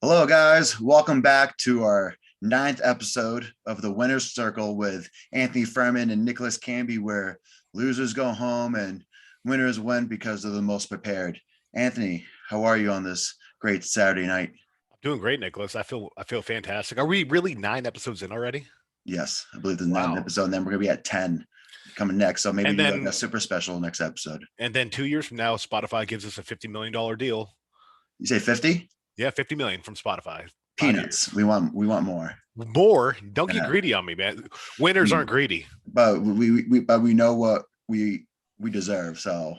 Hello, guys. Welcome back to our ninth episode of the Winner's Circle with Anthony Furman and Nicholas Camby, where losers go home and winners win because of the most prepared. Anthony, how are you on this great Saturday night? Doing great, Nicholas. I feel fantastic. Are we really 9 episodes in already? Yes, I believe the ninth Wow. episode, and then we're going to be at 10 coming next. So maybe And do like a then super special next episode. 2 years from now, Spotify gives us a $50 million deal. You say 50? Yeah, 50 million from Spotify. 5 years. Peanuts. We want more. More. Don't get Yeah. greedy on me, man. Winners aren't greedy. But we know what we deserve. So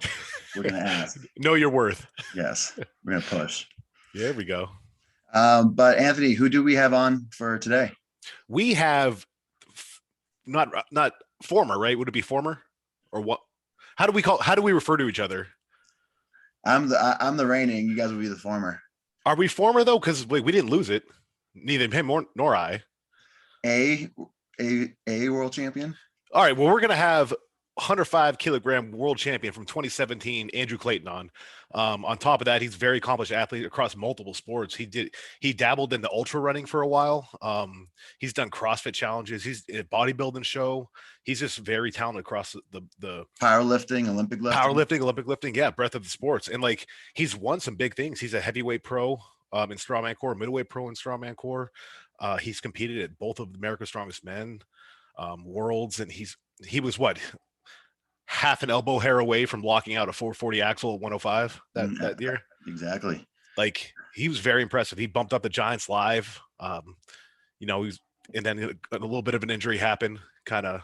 we're going to ask. Know your worth. Yes, we're going to push. There we go. But Anthony, who do we have on for today? We have not former, right? Would it be former or what? How do we refer to each other? I'm the reigning. You guys will be the former. Are we former though? Because we didn't lose it. Neither him nor I. A world champion. All right. Well, we're gonna have 105-kilogram world champion from 2017, Andrew Clayton on. On top of that, he's a very accomplished athlete across multiple sports. He dabbled in the ultra running for a while. He's done CrossFit challenges. He's in a bodybuilding show. He's just very talented across the Powerlifting, Olympic lifting. Yeah, breadth of the sports. And like he's won some big things. He's a heavyweight pro in strongman core, middleweight pro in strongman core. He's competed at both of America's Strongest Men worlds, and he was what, half an elbow hair away from locking out a 440 axle at 105 that year. Exactly. Like he was very impressive. He bumped up the Giants live. And then a little bit of an injury happened, kind of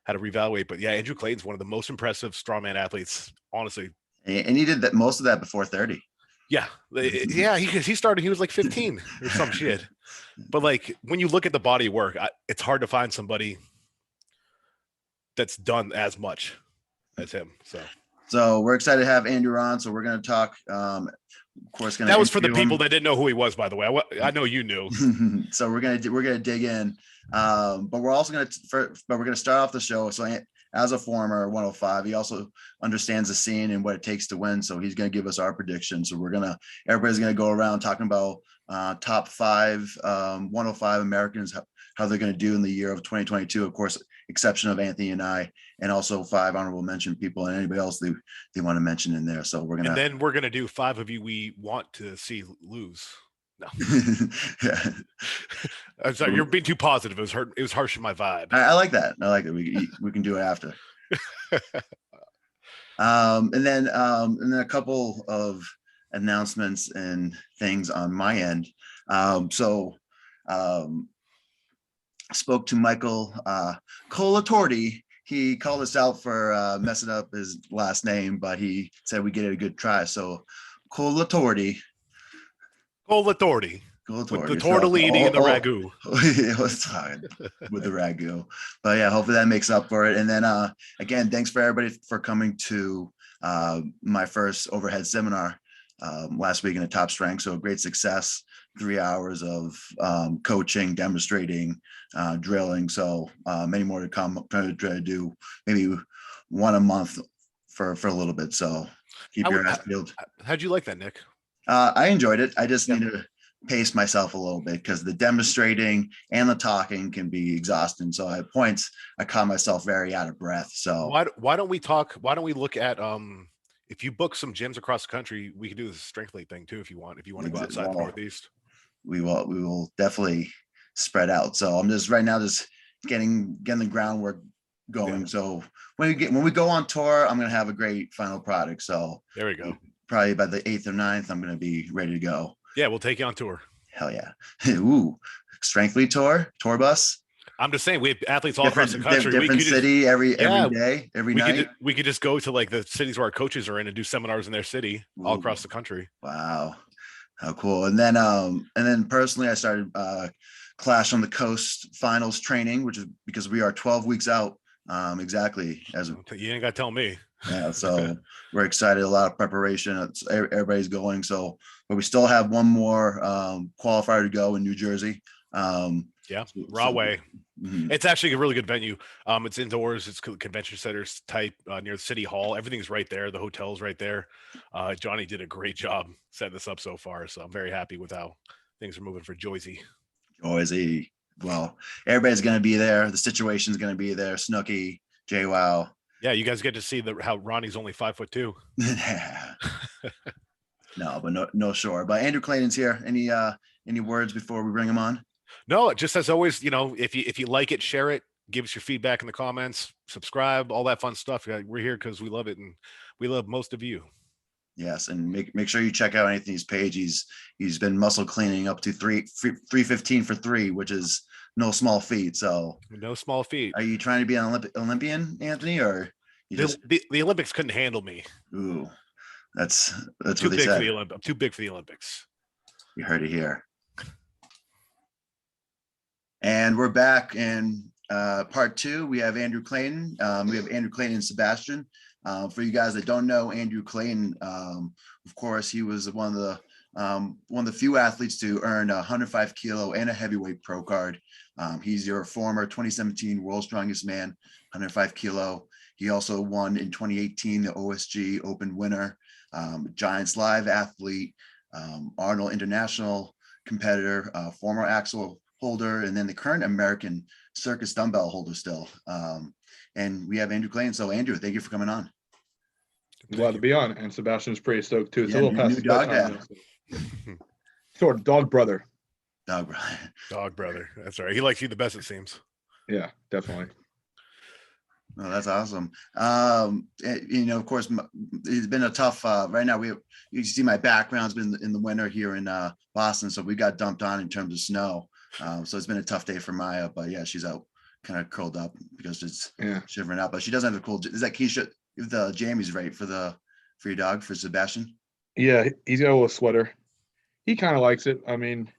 had to reevaluate. But yeah, Andrew Clayton's one of the most impressive strongman athletes, honestly. And he did that most of that before 30. Yeah. He started, he was like 15 or some shit. But like when you look at the body of work, it's hard to find somebody that's done as much as him. So we're excited to have Andrew on. So we're going to talk. Of course, that was for the people that didn't know who he was. By the way, I know you knew. So we're gonna dig in, but we're also gonna start off the show. So as a former 105, he also understands the scene and what it takes to win. So he's gonna give us our predictions. So everybody's gonna go around talking about top 5 105 Americans, how they're going to do in the year of 2022, of course, exception of Anthony and I, and also 5 honorable mention people and anybody else they want to mention in there. So we're going to do 5 of you we want to see lose. No. Yeah. I'm sorry, you're being too positive. It was harsh in my vibe. I like that. I like it. We can do it after. And then a couple of announcements and things on my end. Spoke to Michael Colatorti. He called us out for messing up his last name, but he said we get it a good try. So Colatorti. With the tortellini and the ragu. It was fine with the ragu. But yeah, hopefully that makes up for it. And then again, thanks for everybody for coming to my first overhead seminar last week in the top strength. So great success. 3 hours of coaching, demonstrating, drilling. So many more to come. I'm trying to do maybe one a month for a little bit. So keep your eyes peeled. How'd you like that, Nick? I enjoyed it. I just need to pace myself a little bit because the demonstrating and the talking can be exhausting. So at points I caught myself very out of breath. So why don't we talk? Why don't we look at if you book some gyms across the country, we can do this strength league thing too if you want to go outside the Northeast. We will definitely spread out. So I'm just right now getting the groundwork going. Yeah. So when we go on tour, I'm gonna have a great final product. So there we go. Probably by the 8th or 9th, I'm gonna be ready to go. Yeah, we'll take you on tour. Hell yeah. Ooh, strength league tour bus. I'm just saying we have athletes all across the country. Different city every day, every night. We could just go to like the cities where our coaches are in and do seminars in their city all across the country. Wow. How cool. And then personally I started Clash on the Coast finals training, which is because we are 12 weeks out. Exactly. You ain't got to tell me. Yeah. So we're excited. A lot of preparation. Everybody's going. So, but we still have one more qualifier to go in New Jersey. Rahway. Mm-hmm. It's actually a really good venue. It's indoors. It's convention centers type near the city hall. Everything's right there. The hotel's right there. Johnny did a great job setting this up so far. So I'm very happy with how things are moving for Joyzy. Joyzy. Well, everybody's going to be there. The situation's going to be there. Snooki, JWoww. Yeah, you guys get to see how Ronnie's only 5'2". No, but no, sure. But Andrew Clayton's here. Any words before we bring him on? No, just as always, if you like it, share it, give us your feedback in the comments, subscribe, all that fun stuff. We're here because we love it, and we love most of you. Yes, and make sure you check out Anthony's page. He's been muscle cleaning up to 315 for 3, which is no small feat. So no small feat. Are you trying to be an Olympian, Anthony, or the Olympics couldn't handle me? Ooh, that's too what they big said. For the Olympics. I'm too big for the Olympics. You heard it here. And we're back in part 2. We have Andrew Clayton. We have Andrew Clayton and Sebastian. For you guys that don't know Andrew Clayton, of course, he was one of the few athletes to earn a 105 kilo and a heavyweight pro card. He's your former 2017 World's Strongest Man, 105 kilo. He also won in 2018 the OSG Open Winner, Giants Live athlete, Arnold International competitor, former axle holder, and then the current American circus dumbbell holder still. And we have Andrew Clayton. So Andrew, thank you for coming on. Glad to be on, and Sebastian's pretty stoked too. It's a little new past dog bedtime, sort of dog brother. Dog brother. That's right. He likes you the best, it seems. Yeah, definitely. Oh, that's awesome. Of course, it's been a tough. Right now, you see my background's been in the winter here in Boston, so we got dumped on in terms of snow. So it's been a tough day for Maya, but yeah, she's out kind of curled up because it's shivering out. But she doesn't have a cool. Is that Keisha? If the jammies right for your dog, for Sebastian? Yeah, he's got a little sweater. He kind of likes it. I mean,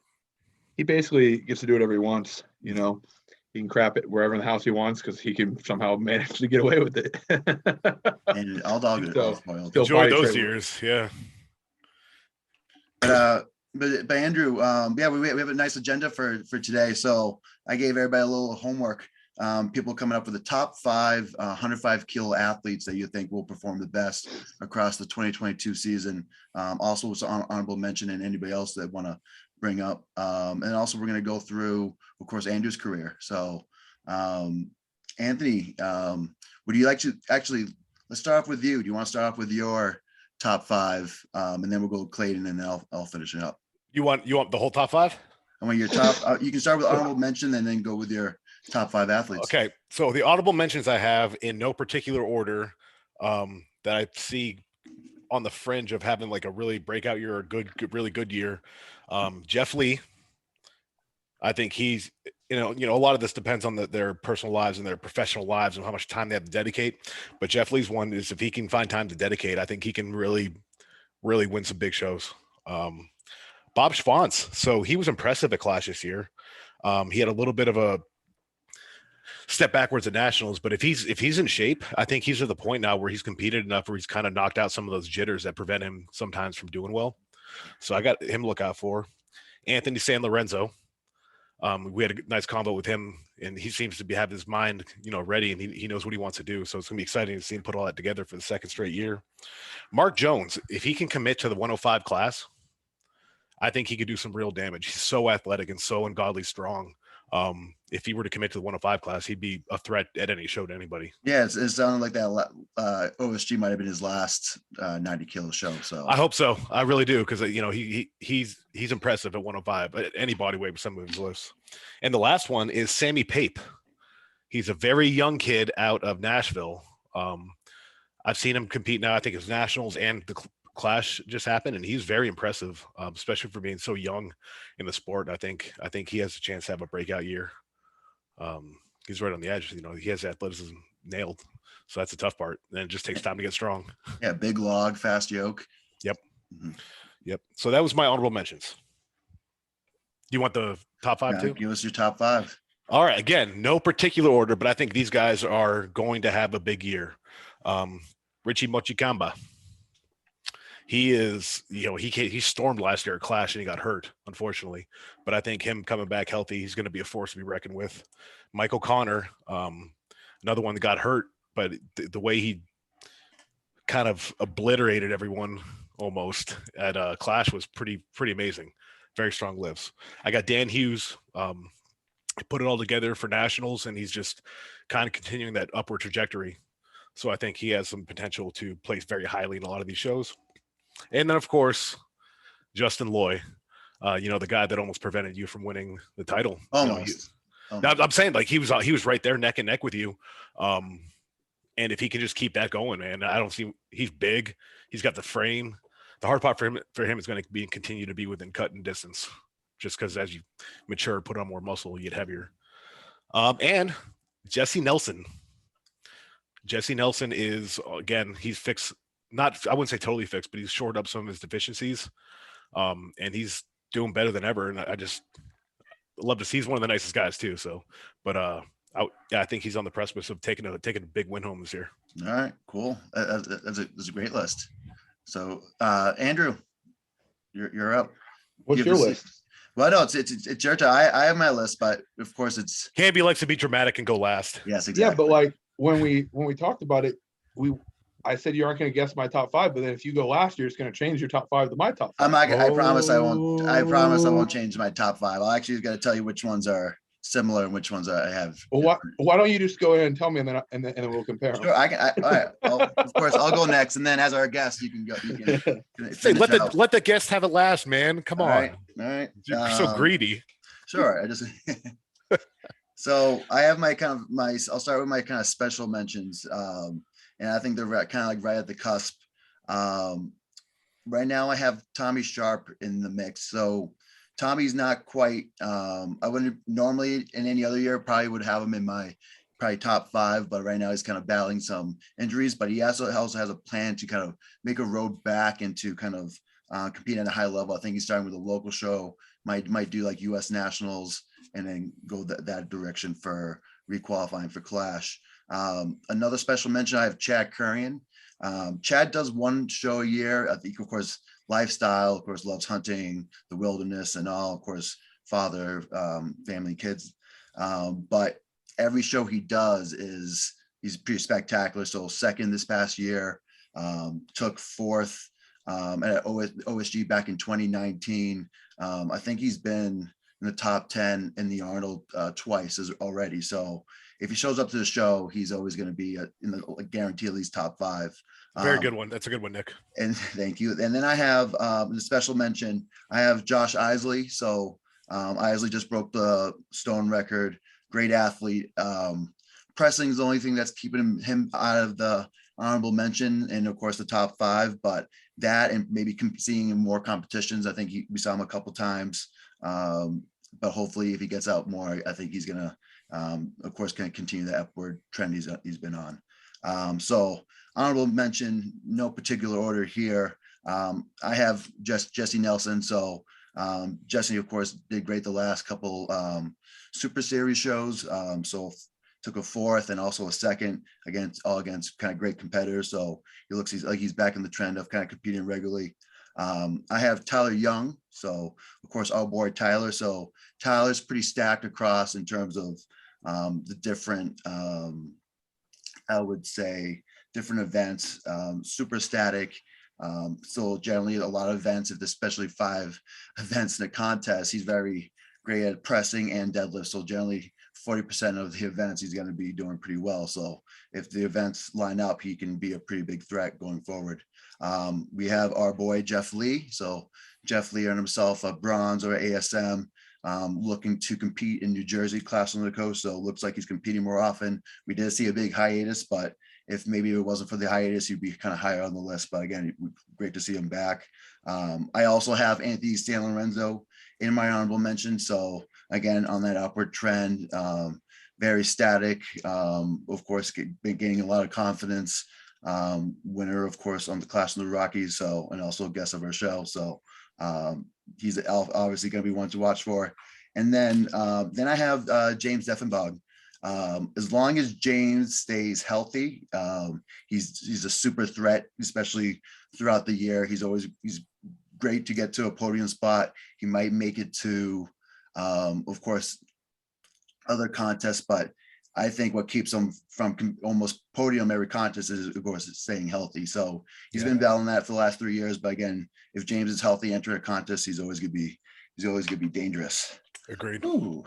he basically gets to do whatever he wants. He can crap it wherever in the house he wants because he can somehow manage to get away with it. And all dogs are spoiled. Enjoy those years, yeah. But Andrew, we have a nice agenda for today. So I gave everybody a little homework. People coming up with the top 5 105 kilo athletes that you think will perform the best across the 2022 season. Also was honorable mention, and anybody else that want to bring up. And also we're going to go through, of course, Andrew's career. So Anthony, would you like to let's start off with you. Do you want to start off with your top 5, and then we'll go Clayton, and then I'll finish it up. You want the whole top 5? I want your top. You can start with honorable mention and then go with your top 5 athletes. Okay, so the honorable mentions I have in no particular order, that I see on the fringe of having like a really breakout year, or really good year. Jeff Lee. I think he's, a lot of this depends on their personal lives and their professional lives and how much time they have to dedicate. But Jeff Lee's one is, if he can find time to dedicate, I think he can really, really win some big shows. Bob Schwantz. So he was impressive at Clash this year. He had a little bit of a step backwards at nationals, but if he's in shape, I think he's at the point now where he's competed enough where he's kind of knocked out some of those jitters that prevent him sometimes from doing well. So I got him to look out for. Anthony San Lorenzo. We had a nice combo with him, and he seems to have his mind, ready, and he knows what he wants to do. So it's gonna be exciting to see him put all that together for the second straight year. Mark Jones, if he can commit to the 105 class, I think he could do some real damage. He's so athletic and so ungodly strong. If he were to commit to the 105 class, he'd be a threat at any show to anybody. Yeah, it sounded like that OSG might have been his last 90 kilo show. So I hope so. I really do, because he's impressive at 105 at any body weight with some of his lifts. And the last one is Sammy Pape. He's a very young kid out of Nashville. I've seen him compete now. I think it's nationals and the Clash just happened, and he's very impressive, especially for being so young in the sport. I think he has a chance to have a breakout year. He's right on the edge. He has athleticism nailed, so that's the tough part. And it just takes time to get strong. Yeah, big log, fast yoke. Yep. Mm-hmm. Yep. So that was my honorable mentions. Do you want the top 5 too? Give us your top 5. All right. Again, no particular order, but I think these guys are going to have a big year. Richie Mochikamba. He is, he stormed last year at Clash and he got hurt, unfortunately. But I think him coming back healthy, he's going to be a force to be reckoned with. Michael Connor, another one that got hurt, but the way he kind of obliterated everyone almost at Clash was pretty amazing. very strong lifts. I got Dan Hughes, put it all together for nationals, and he's just kind of continuing that upward trajectory. So I think he has some potential to place very highly in a lot of these shows. And then, of course, Justin Loy, the guy that almost prevented you from winning the title. Almost. I'm saying, like, he was right there neck and neck with you. And if he can just keep that going, man, I don't see, he's big. He's got the frame. The hard part for him is going to be continue to be within cutting distance, just because as you mature, put on more muscle, you get heavier. And Jesse Nelson. Jesse Nelson is, again, he's fixed. I wouldn't say totally fixed, but he's shored up some of his deficiencies. And he's doing better than ever. And I just love to see, he's one of the nicest guys too. So, but I think he's on the precipice of taking a big win home this year. All right, cool. That's a great list. So, Andrew, you're up. What's your list? Well, no, it's your turn. I have my list, but of course it's. Camby likes to be dramatic and go last. Yes, exactly. Yeah, but like when we talked about it, I said you aren't going to guess my top 5, but then if you go last year, it's going to change your top 5 to my top 5. I'm not. I promise I won't. I promise I won't change my top 5. I'll actually got to tell you which ones are similar and which ones I have. Well, why don't you just go ahead and tell me, and then we'll compare them. Sure, I can. All right. Of course, I'll go next, and then as our guest, you can go. You can Hey, let the guest have it last, man. Come on. All right. You're so greedy. Sure. I just. So I have I'll start with my kind of special mentions. And I think they're kind of like right at the cusp. Right now I have Tommy Sharp in the mix. So Tommy's not quite, I wouldn't normally in any other year, probably would have him in my probably top 5, but right now he's kind of battling some injuries, but he also has a plan to kind of make a road back into kind of compete at a high level. I think he's starting with a local show, might do like US nationals and then go that direction for requalifying for Clash. Another special mention, I have Chad Currian. Chad does one show a year. I think, of course, lifestyle, of course, loves hunting, the wilderness and all, of course, father, family, kids. But every show he does he's pretty spectacular. So second this past year, took 4th at OSG back in 2019. I think he's been in the top 10 in the Arnold twice already. So if he shows up to the show, he's always going to be in the guarantee at least top 5. Very good one. That's a good one, Nick. And thank you. And then I have the special mention. I have Josh Isley. So Isley just broke the stone record. Great athlete. Pressing is the only thing that's keeping him out of the honorable mention and of course the top 5. But that and maybe seeing in more competitions. I think we saw him a couple times. But hopefully, if he gets out more, I think he's gonna, of course, can continue the upward trend he's been on. So honorable mention, no particular order here. I have just Jesse Nelson. So Jesse, of course, did great the last couple Super Series shows. So took a 4th and also a 2nd against kind of great competitors. So he looks like he's back in the trend of kind of competing regularly. I have Tyler Young. So of course, our boy Tyler. So Tyler's pretty stacked across in terms of the different, I would say, different events, super static. So generally a lot of events, especially 5 events in a contest, he's very great at pressing and deadlift. So generally 40% of the events, he's going to be doing pretty well. So if the events line up, he can be a pretty big threat going forward. We have our boy, Jeff Lee. So Jeff Lee earned himself a bronze or ASM, looking to compete in New Jersey, Clash on the Coast. So it looks like he's competing more often. We did see a big hiatus, but if maybe it wasn't for the hiatus, he'd be kind of higher on the list. But again, great to see him back. I also have Anthony San Lorenzo in my honorable mention. So again, on that upward trend, very static. Of course, been gaining a lot of confidence. Winner, of course, on the Clash of the Rockies. So, and also a guest of our show. So he's obviously going to be one to watch for. And then I have James Deffenbaugh. As long as James stays healthy, he's a super threat, especially throughout the year. He's great to get to a podium spot. He might make it to, of course, other contests, but I think what keeps him from almost podium every contest is, of course, staying healthy. So he's been battling that for the last 3 years. But again, if James is healthy, enter a contest, he's always going to be he's always going to be dangerous. Agreed. Ooh.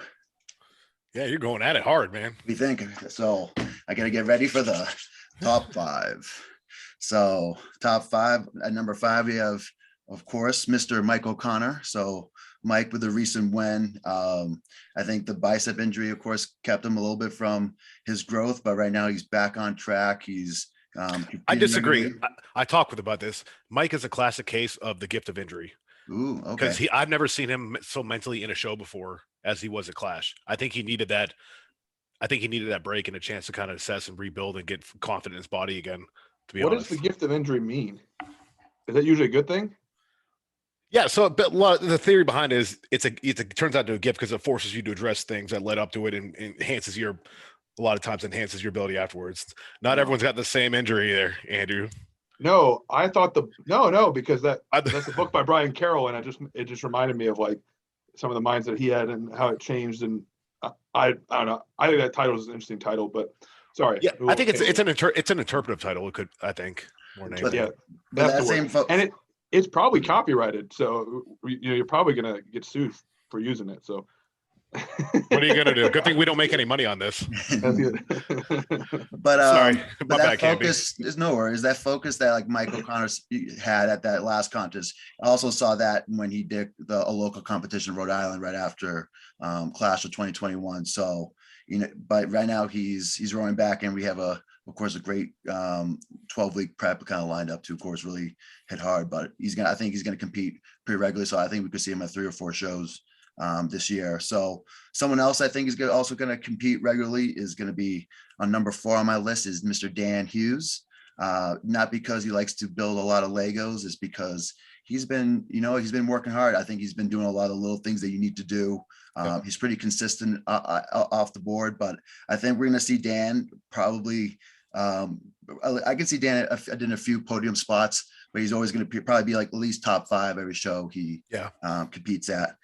Yeah, you're going at it hard, man. We think so. I got to get ready for the top 5. So top 5 at number 5, we have, of course, Mr. Mike O'Connor. So Mike with a recent win. I think the bicep injury, of course, kept him a little bit from his growth, but right now he's back on track. He's I disagree. I talked with about this. Mike is a classic case of the gift of injury. Ooh, okay. Because I've never seen him so mentally in a show before as he was at Clash. I think he needed that. I think he needed that break and a chance to kind of assess and rebuild and get confident in his body again. To be honest, what does the gift of injury mean? Is that usually a good thing? Yeah. So, but the theory behind it is it turns out to a gift because it forces you to address things that led up to it and enhances your ability afterwards. Not everyone's got the same injury there, Andrew. No, I thought because that's a book by Brian Carroll, and it just reminded me of like some of the minds that he had and how it changed. And I don't know. I think that title is an interesting title, but sorry. Yeah, I think it's an interpretive title. It could, I think, more than anything. But that same and it's probably copyrighted, so you're probably gonna get sued for using it. So what are you gonna do? Good thing we don't make any money on this. But sorry, but that focus is no worries. That focus that like Mike O'Connor had at that last contest. I also saw that when he did a local competition in Rhode Island right after Clash of 2021. So but right now he's rolling back, and we have of course a great 12-week prep kind of lined up to, of course, really hit hard. But I think he's gonna compete pretty regularly. So I think we could see him at 3 or 4 shows this year. So someone else I think is also going to compete regularly is going to be on number 4 on my list is Mr. Dan Hughes. Not because he likes to build a lot of Legos, it's because he's been working hard. I think he's been doing a lot of little things that you need to do. He's pretty consistent off the board, but I think we're going to see Dan probably. I can see Dan in a few podium spots, but he's always going to probably be like at least top 5 every show he competes at.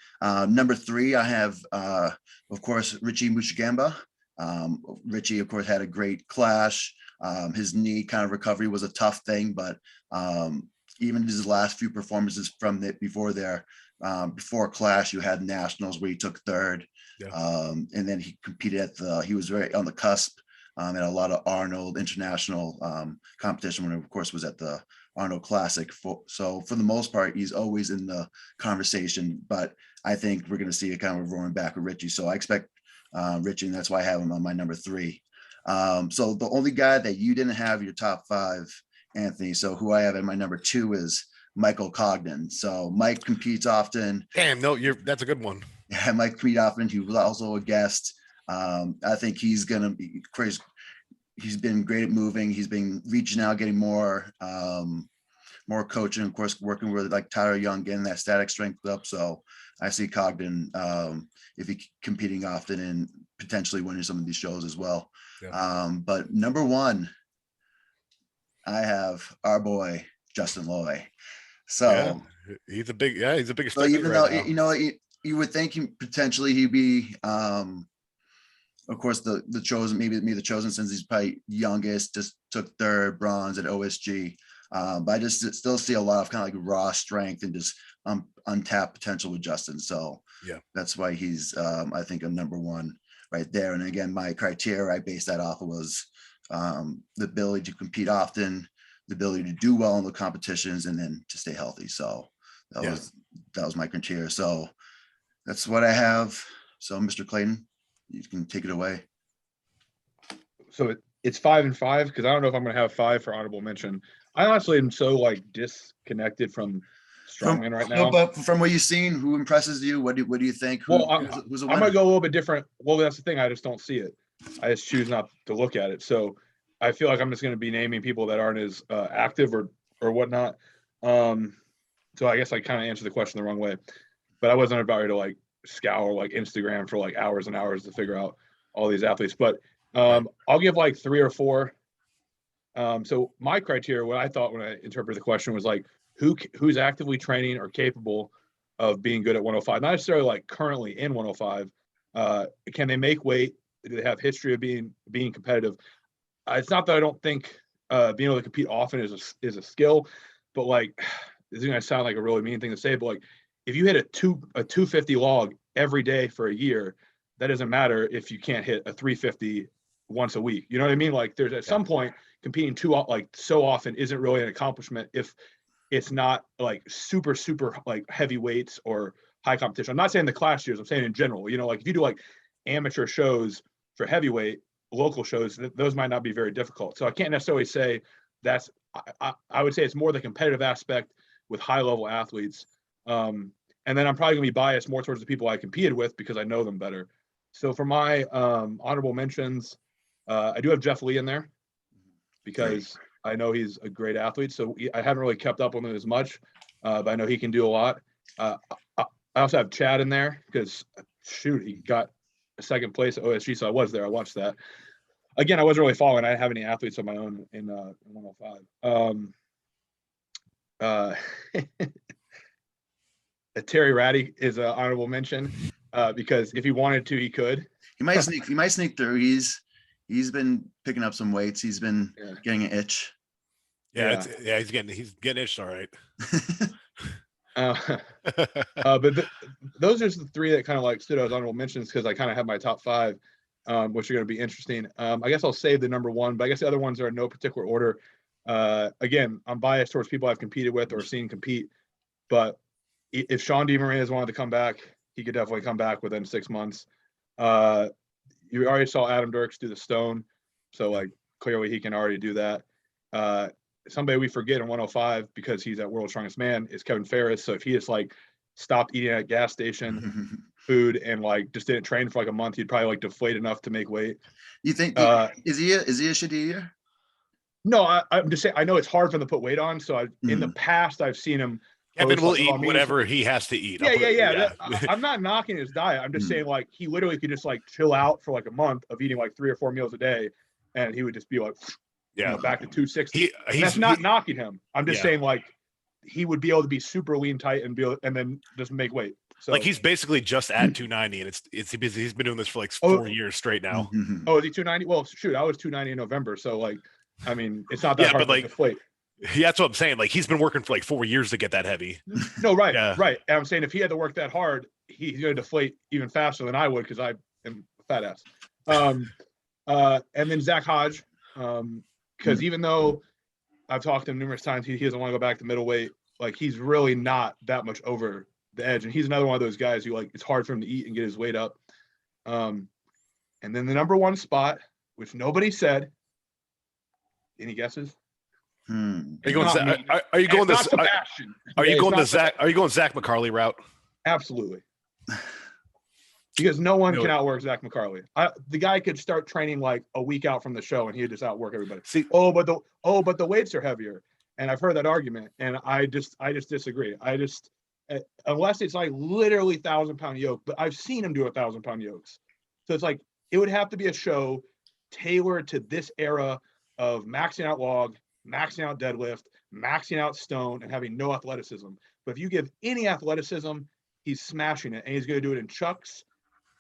Number 3, I have, of course, Richie Mushigamba. Richie, of course, had a great Clash. His knee kind of recovery was a tough thing, but even his last few performances from before Clash, you had nationals where he took 3rd. And then he competed he was very on the cusp at a lot of Arnold international competition when, of course, was at the Arnold Classic. So for the most part, he's always in the conversation, but I think we're going to see a kind of roaring back with Richie. So I expect Richie, and that's why I have him on my number 3. So the only guy that you didn't have your top 5, Anthony, so who I have in my number 2 is Michael Cogden. So Mike competes often. Damn, no, that's a good one. Yeah, Mike competes often. He was also a guest. I think he's going to be crazy. He's been great at moving. He's been reaching out, getting more coaching, of course, working with like Tyler Young, getting that static strength up. So I see Cogden if he's competing often and potentially winning some of these shows as well. But number 1, I have our boy Justin Loy. So he's a big so even though you would think he'd be of course the chosen, maybe the chosen, since he's probably youngest, just took 3rd bronze at OSG. But I just still see a lot of kind of like raw strength and just untapped potential with Justin. So that's why he's I think a number 1 right there. And again, my criteria I based that off of was the ability to compete often, the ability to do well in the competitions, and then to stay healthy. So that was my criteria. So that's what I have. So Mr. Clayton, you can take it away. So it's 5 and 5 because I don't know if I'm going to have 5 for honorable mention. I honestly am so like disconnected from Strongman right now. But from what you've seen, who impresses you? What do you think? I'm going to go a little bit different. Well, that's the thing. I just don't see it. I just choose not to look at it. So I feel like I'm just going to be naming people that aren't as active or whatnot. So I guess I kind of answered the question the wrong way, but I wasn't about to like scour like Instagram for like hours and hours to figure out all these athletes. But I'll give like 3 or 4. So my criteria, what I thought when I interpreted the question was like, who's actively training or capable of being good at 105, not necessarily like currently in 105. Can they make weight? Do they have history of being competitive? It's not that I don't think being able to compete often is a skill, but like, this is going to sound like a really mean thing to say, but like, if you hit a 250 log every day for a year, that doesn't matter if you can't hit a 350 once a week. You know what I mean? Like there's at some point competing so often isn't really an accomplishment if it's not like super like heavy weights or high competition. I'm not saying the class years, I'm saying in general, you know, like if you do like amateur shows for heavyweight, local shows, those might not be very difficult. So I can't necessarily say that's, I would say it's more the competitive aspect with high level athletes. And then I'm probably gonna be biased more towards the people I competed with because I know them better. So for my honorable mentions, I do have Jeff Lee in there because I know he's a great athlete. So I haven't really kept up with him as much, but I know he can do a lot. I also have Chad in there because shoot, he got a second place at OSG. So I was there. I watched that. Again, I wasn't really following. I didn't have any athletes of my own in 105. Terry Ratty is an honorable mention because if he wanted to, he could. He might sneak through. He's been picking up some weights. He's been getting an itch. Yeah, he's getting itched, all right. But those are the three that kind of like stood out as honorable mentions because I kind of have my top five, which are going to be interesting. I guess I'll save the number one, but I guess the other ones are in no particular order. Again, I'm biased towards people I've competed with or seen compete, but if Sean DeMarias wanted to come back, he could definitely come back within 6 months. You already saw Adam Dirks do the stone, so like clearly he can already do that. Somebody we forget in 105 because he's at World's Strongest Man is Kevin Ferris. So if he just like stopped eating at gas station food and like just didn't train for like a month, he'd probably like deflate enough to make weight. You think is he a shitty eater? No, I'm just saying I know it's hard for him to put weight on. So in the past I've seen him. Kevin will eat whatever he has to eat. Yeah. I'm not knocking his diet. I'm just saying like he literally could just like chill out for like a month of eating like 3 or 4 meals a day, and he would just be like, back to 260. That's not knocking him. I'm just saying like he would be able to be super lean, tight, and then just make weight. So like he's basically just at 290, and he's been doing this for like 4 years straight now. Oh, is he 290? Well, shoot, I was 290 in November, so like, I mean, it's not that hard to deflate. Yeah, that's what I'm saying. Like he's been working for like 4 years to get that heavy. No, right. And I'm saying if he had to work that hard, he's going to deflate even faster than I would because I am a fat ass. And then Zach Hodge, because even though I've talked to him numerous times, he doesn't want to go back to middleweight. Like he's really not that much over the edge, and he's another one of those guys who like it's hard for him to eat and get his weight up. And then the number one spot, which nobody said. Any guesses? Are you going Zach McCarley route? Absolutely. Because no one can outwork Zach McCarley. The guy could start training like a week out from the show and he'd just outwork everybody. But the weights are heavier. And I've heard that argument, and I just disagree. Unless it's like literally 1,000-pound yoke, but I've seen him do 1,000-pound yokes. So it's like it would have to be a show tailored to this era of maxing out log, maxing out deadlift, maxing out stone, and having no athleticism. But if you give any athleticism, he's smashing it, and he's going to do it in chucks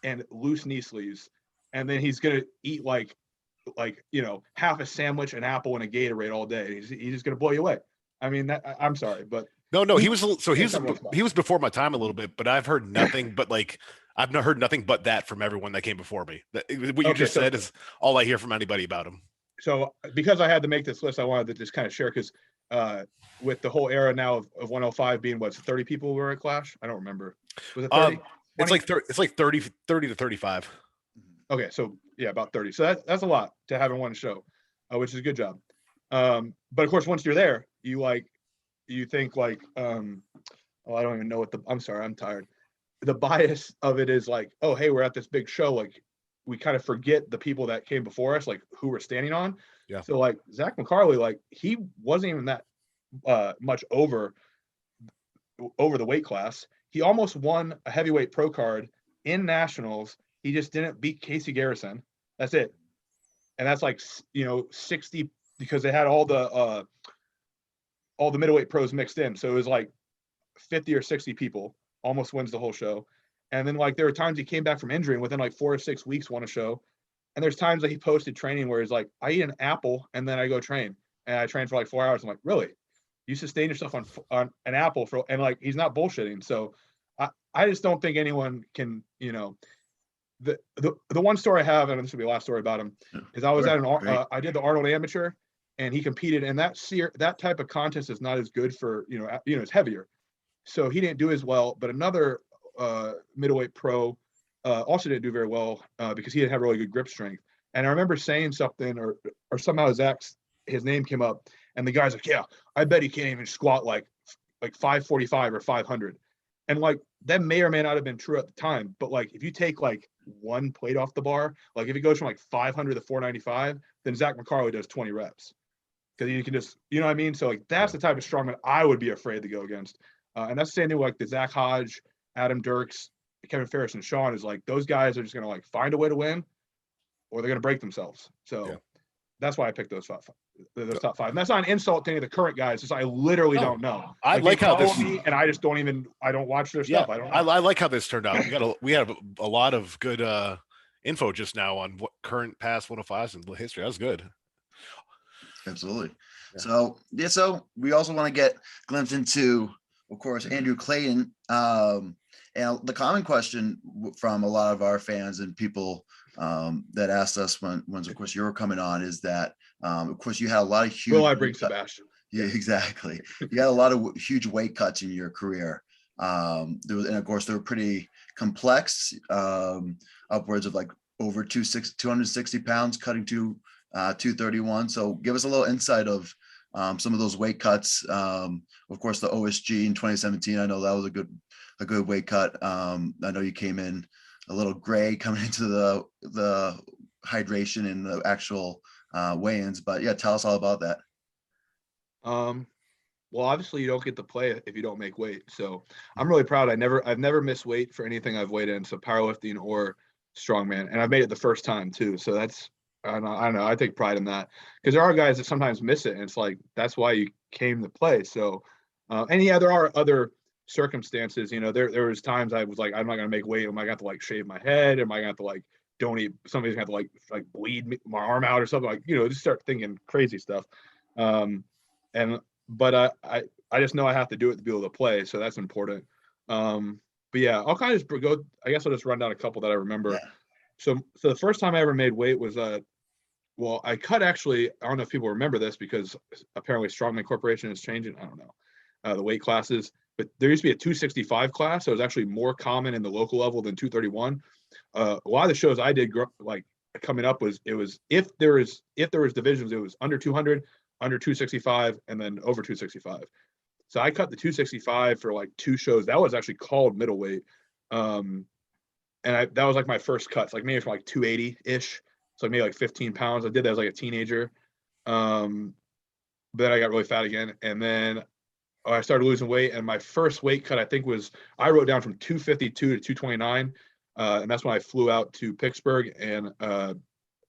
and loose knee sleeves, and then he's going to eat like half a sandwich, an apple, and a Gatorade all day. He's just going to blow you away. I mean, I'm sorry, but he was before my time a little bit, but I've heard nothing but I've not heard nothing but that from everyone that came before me. What you just said is all I hear from anybody about him. So because I had to make this list, I wanted to just kind of share because with the whole era now of 105 being 30 people were at Clash. I don't remember. Was it 30? It's like 30 to 35. Okay, so yeah, about 30. So that's a lot to have in one show, which is a good job. But of course, once you're there, you think I don't even know I'm sorry, I'm tired. The bias of it is like, oh, hey, we're at this big show. Like we kind of forget the people that came before us, like who we're standing on. Yeah. So like Zach McCarley, he wasn't even that much over the weight class. He almost won a heavyweight pro card in nationals. He just didn't beat Casey Garrison. That's it. And that's 60 because they had all the middleweight pros mixed in. So it was like 50 or 60 people, almost wins the whole show. And then there were times he came back from injury and within 4 or 6 weeks won a show. And there's times that he posted training where he's like, I eat an apple and then I go train. And I train for 4 hours. I'm like, really? You sustain yourself on an apple and he's not bullshitting. So I just don't think anyone can, the one story I have, and this will be the last story about him, is I was at I did the Arnold Amateur, and he competed, and that type of contest is not as good for, it's heavier. So he didn't do as well, but another middleweight pro also didn't do very well because he didn't have really good grip strength. And I remember saying something, or somehow his name came up, and the guy's like, yeah, I bet he can't even squat like 545 or 500. And like, that may or may not have been true at the time, but like, if you take like one plate off the bar, like if it goes from like 500 to 495, then Zach McCarthy does 20 reps. Because you can just, you know what I mean? So like, that's the type of strongman I would be afraid to go against. And that's the same thing with like the Zach Hodge, Adam Dirks, Kevin Ferris, and Sean, is like, those guys are just going to like find a way to win, or they're going to break themselves. So that's why I picked those top five. And that's not an insult to any of the current guys. It's just I literally don't know. I like how this, and I just I don't watch their stuff. I don't know. I like how this turned out. We have a lot of good info just now on what current, past 105s and history. That was good. Absolutely. Yeah. So we also want to get glimpse into, of course, Andrew Clayton. And the common question from a lot of our fans and people that asked us when of course you were coming on is that of course you had a lot of huge. Will I bring Sebastian? Yeah, exactly. You had a lot of huge weight cuts in your career. And of course they were pretty complex, upwards of like over 260 pounds, cutting to 231. So give us a little insight of some of those weight cuts. Of course, the OSG in 2017. I know that was a good weight cut. I know you came in a little gray coming into the hydration and the actual weigh-ins, but yeah, tell us all about that. Well, obviously you don't get to play if you don't make weight. So I'm really proud. I've never missed weight for anything I've weighed in. So powerlifting or strongman, and I've made it the first time too. So that's, I don't know. I take pride in that, because there are guys that sometimes miss it, and it's like, that's why you came to play. So, and yeah, there are other circumstances. There was times I was like, I'm not going to make weight. Am I got to like shave my head? Am I got to like don't eat? Somebody's got to like bleed my arm out or something, like, just start thinking crazy stuff. But I just know I have to do it to be able to play. So that's important. But yeah, I'll kind of just go, I guess I'll just run down a couple that I remember. Yeah. So the first time I ever made weight was, well, I cut actually, I don't know if people remember this, because apparently Strongman Corporation is changing. I don't know, the weight classes, but there used to be a 265 class. So it was actually more common in the local level than 231. A lot of the shows I did like coming up was if there was divisions, it was under 200, under 265, and then over 265. So I cut the 265 for like 2 shows. That was actually called middleweight. And that was like my first cuts, like maybe from like 280-ish. So maybe like 15 pounds. I did that as like a teenager. But then I got really fat again. And then I started losing weight. And my first weight cut, I think, was, I wrote down from 252 to 229. And that's when I flew out to Pittsburgh and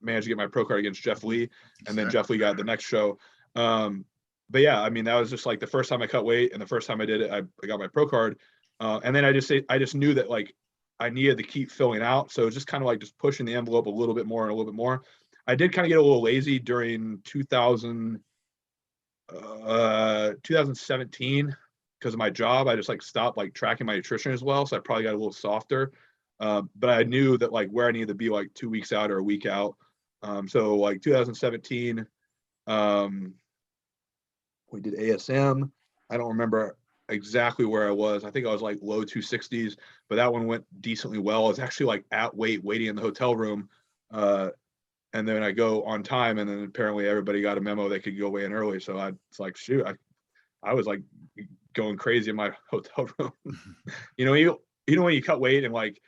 managed to get my pro card against Jeff Lee. And then Jeff Lee got the next show. But yeah, I mean, that was just like the first time I cut weight, and the first time I did it, I got my pro card. And then I just knew that like I needed to keep filling out. So it was just kind of like just pushing the envelope a little bit more and a little bit more. I did kind of get a little lazy during 2017 because of my job. I just like stopped like tracking my nutrition as well. So I probably got a little softer. But I knew that like where I needed to be like 2 weeks out or a week out. So like 2017, we did ASM. I don't remember exactly where I was. I think I was like low 260s, but that one went decently well. I was actually like at weight, waiting in the hotel room. And then I go on time, and then apparently everybody got a memo they could go weigh in early. So it's like, shoot, I was like going crazy in my hotel room. You know when you cut weight and like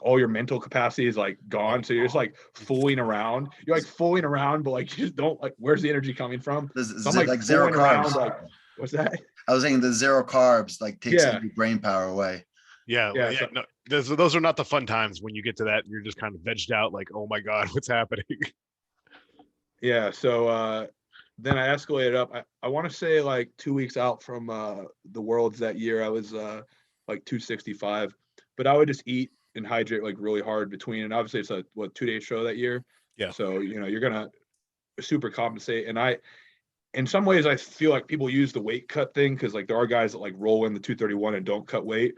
all your mental capacity is like gone. So you're just like fooling around. You're like fooling around, but like you just don't like, where's the energy coming from? So I'm like zero carbs. Around, like, what's that? I was saying the zero carbs like takes your brain power away. Yeah. So, no, those are not the fun times when you get to that and you're just kind of vegged out like, oh my God, what's happening? Yeah. So then I escalated up. I want to say like 2 weeks out from the Worlds that year, I was like 265, but I would just eat and hydrate like really hard between, and obviously it's a 2-day show that year. Yeah. So you're gonna super compensate, and in some ways I feel like people use the weight cut thing because like there are guys that like roll in the 231 and don't cut weight.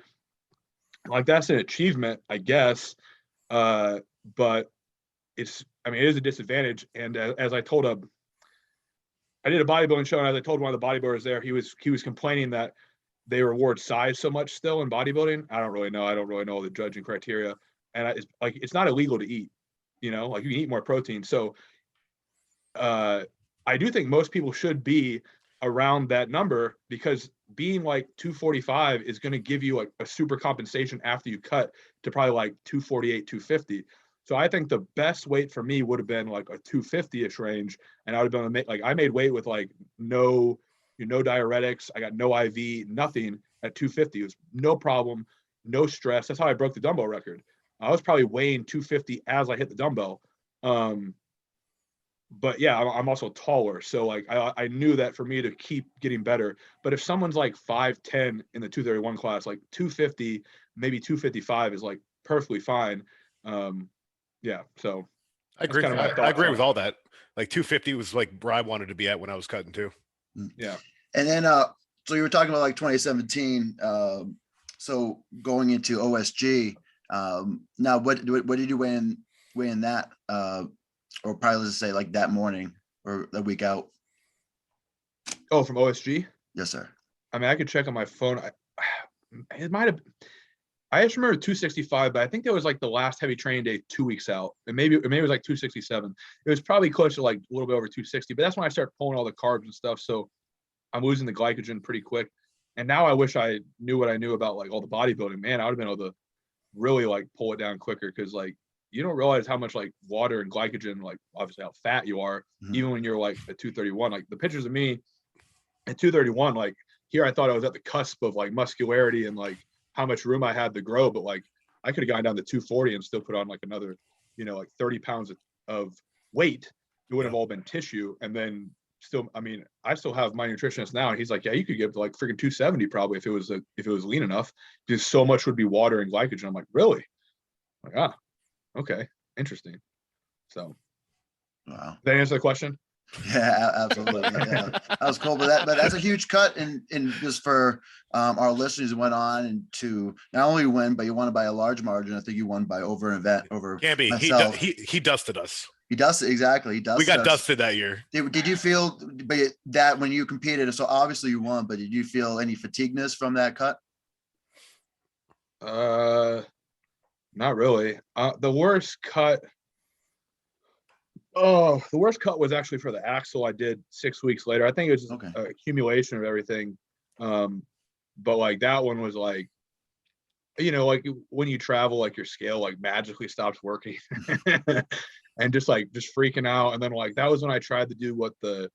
like that's an achievement, I guess. But it is a disadvantage. And as I told I did a bodybuilding show, and as I told one of the bodybuilders there, he was complaining that they reward size so much still in bodybuilding. I don't really know the judging criteria. And it's not illegal to eat, like you can eat more protein. So I do think most people should be around that number, because being like 245 is going to give you like a super compensation after you cut to probably like 248, 250. So I think the best weight for me would have been like a 250-ish range. And I would have been I made weight with like no diuretics. I got no IV, nothing at 250. It was no problem, no stress. That's how I broke the dumbbell record. I was probably weighing 250 as I hit the dumbbell. But yeah, I'm also taller. So like, I knew that for me to keep getting better. But if someone's like 5'10" in the 231 class, like 250, maybe 255 is like perfectly fine. Yeah. So I agree. I agree with all that. Like 250 was like where I wanted to be at when I was cutting too. Yeah. And then, so you were talking about like 2017. So going into OSG, now what did you weigh in that? Or probably let's say like that morning or the week out? Oh, from OSG? Yes, sir. I mean, I could check on my phone. It might have. I just remember 265, but I think that was like the last heavy training day 2 weeks out, and maybe it was like 267. It was probably close to like a little bit over 260, but that's when I started pulling all the carbs and stuff. So I'm losing the glycogen pretty quick. And now I wish I knew what I knew about like all the bodybuilding. Man, I would have been able to really like pull it down quicker, because like you don't realize how much like water and glycogen, like obviously how fat you are, even when you're like at 231. Like the pictures of me at 231, like here I thought I was at the cusp of like muscularity and like how much room I had to grow, but like I could have gone down to 240 and still put on like another, like 30 pounds of weight. It would have all been tissue. And then still, I mean, I still have my nutritionist now, and he's like, yeah, you could get to like freaking 270 probably if it was lean enough, because so much would be water and glycogen. I'm like, really? I'm like, okay, interesting. So, wow. Did that answer the question? Yeah, absolutely. Yeah, that was cool. But that's a huge cut, and just for our listeners who went on and to not only win, but you won by a large margin. I think you won by over Gabby, myself. He dusted us. He dusted, exactly. He dusted. We got us. dusted that year. Did you feel that when you competed? So obviously you won, but did you feel any fatigueness from that cut? Not really. The worst cut was actually for the axle I did 6 weeks later. I think it was just an accumulation of everything. But like that one was like, like when you travel, like your scale like magically stops working and just freaking out. And then like that was when I tried to do the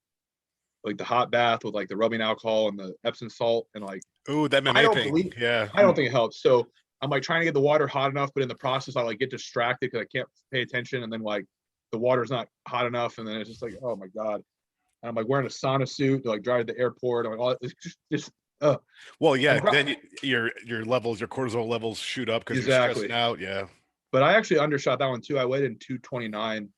hot bath with like the rubbing alcohol and the Epsom salt, and like, ooh, that MMA thing. Yeah. I don't think it helps. So I'm like trying to get the water hot enough, but in the process I like get distracted because I can't pay attention, and then like the water's not hot enough, and then it's just like, oh my god. And I'm like wearing a sauna suit to like drive to the airport. I'm like, oh, it's just well, yeah, then your levels, your cortisol levels shoot up because you're stressing out. Yeah. But I actually undershot that one too. I weighed in 229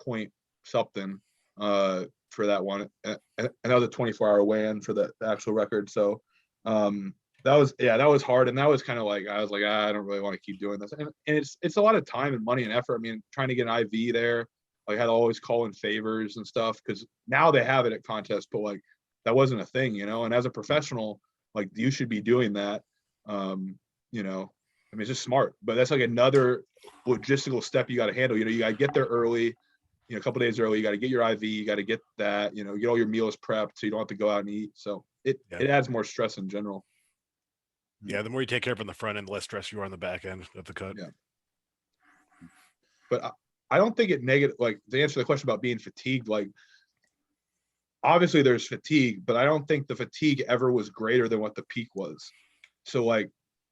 point something for that one. And that was a 24-hour weigh-in for the actual record. So that was hard. And that was kind of like, I was like, I don't really want to keep doing this. And it's a lot of time and money and effort. I mean, trying to get an IV there, I had to always call in favors and stuff, because now they have it at contests, but like that wasn't a thing, and as a professional, like you should be doing that. I mean, it's just smart, but that's like another logistical step you got to handle. You got to get there early, a couple days early. You got to get your IV. You got to get that. Get all your meals prepped so you don't have to go out and eat. So it adds more stress in general. Yeah, the more you take care of on the front end, the less stress you are on the back end of the cut. Yeah. But I don't think it negative. Like to answer the question about being fatigued, like obviously there's fatigue, but I don't think the fatigue ever was greater than what the peak was. So like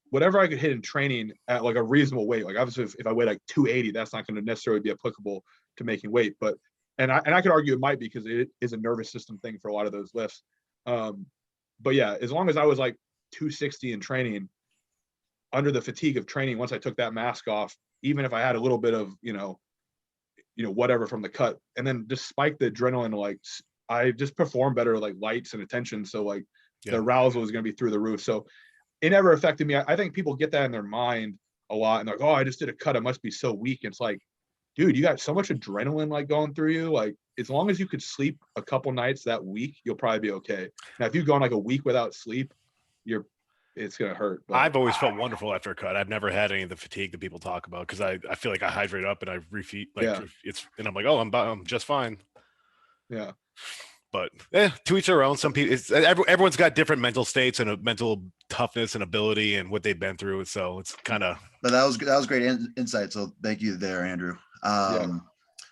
whatever I could hit in training at like a reasonable weight, like obviously if I weigh like 280, that's not going to necessarily be applicable to making weight. But and I could argue it might, because it is a nervous system thing for a lot of those lifts. But yeah, as long as I was like 260 in training, under the fatigue of training, once I took that mask off, even if I had a little bit of whatever from the cut, and then just spike the adrenaline, like I just perform better like lights and attention. So like the arousal is going to be through the roof. So it never affected me. I think people get that in their mind a lot, and they're like, oh, I just did a cut, I must be so weak. And it's like, dude, you got so much adrenaline like going through you. Like, as long as you could sleep a couple nights that week, you'll probably be okay. Now, if you've gone like a week without sleep, it's gonna hurt. But I've always felt wonderful after a cut. I've never had any of the fatigue that people talk about, because I feel like I hydrate up and I refeed, like and I'm like, oh, I'm just fine. Yeah. But to each their own. Some people, everyone's got different mental states and a mental toughness and ability and what they've been through. So it's kind of. But that was great insight. So thank you there, Andrew.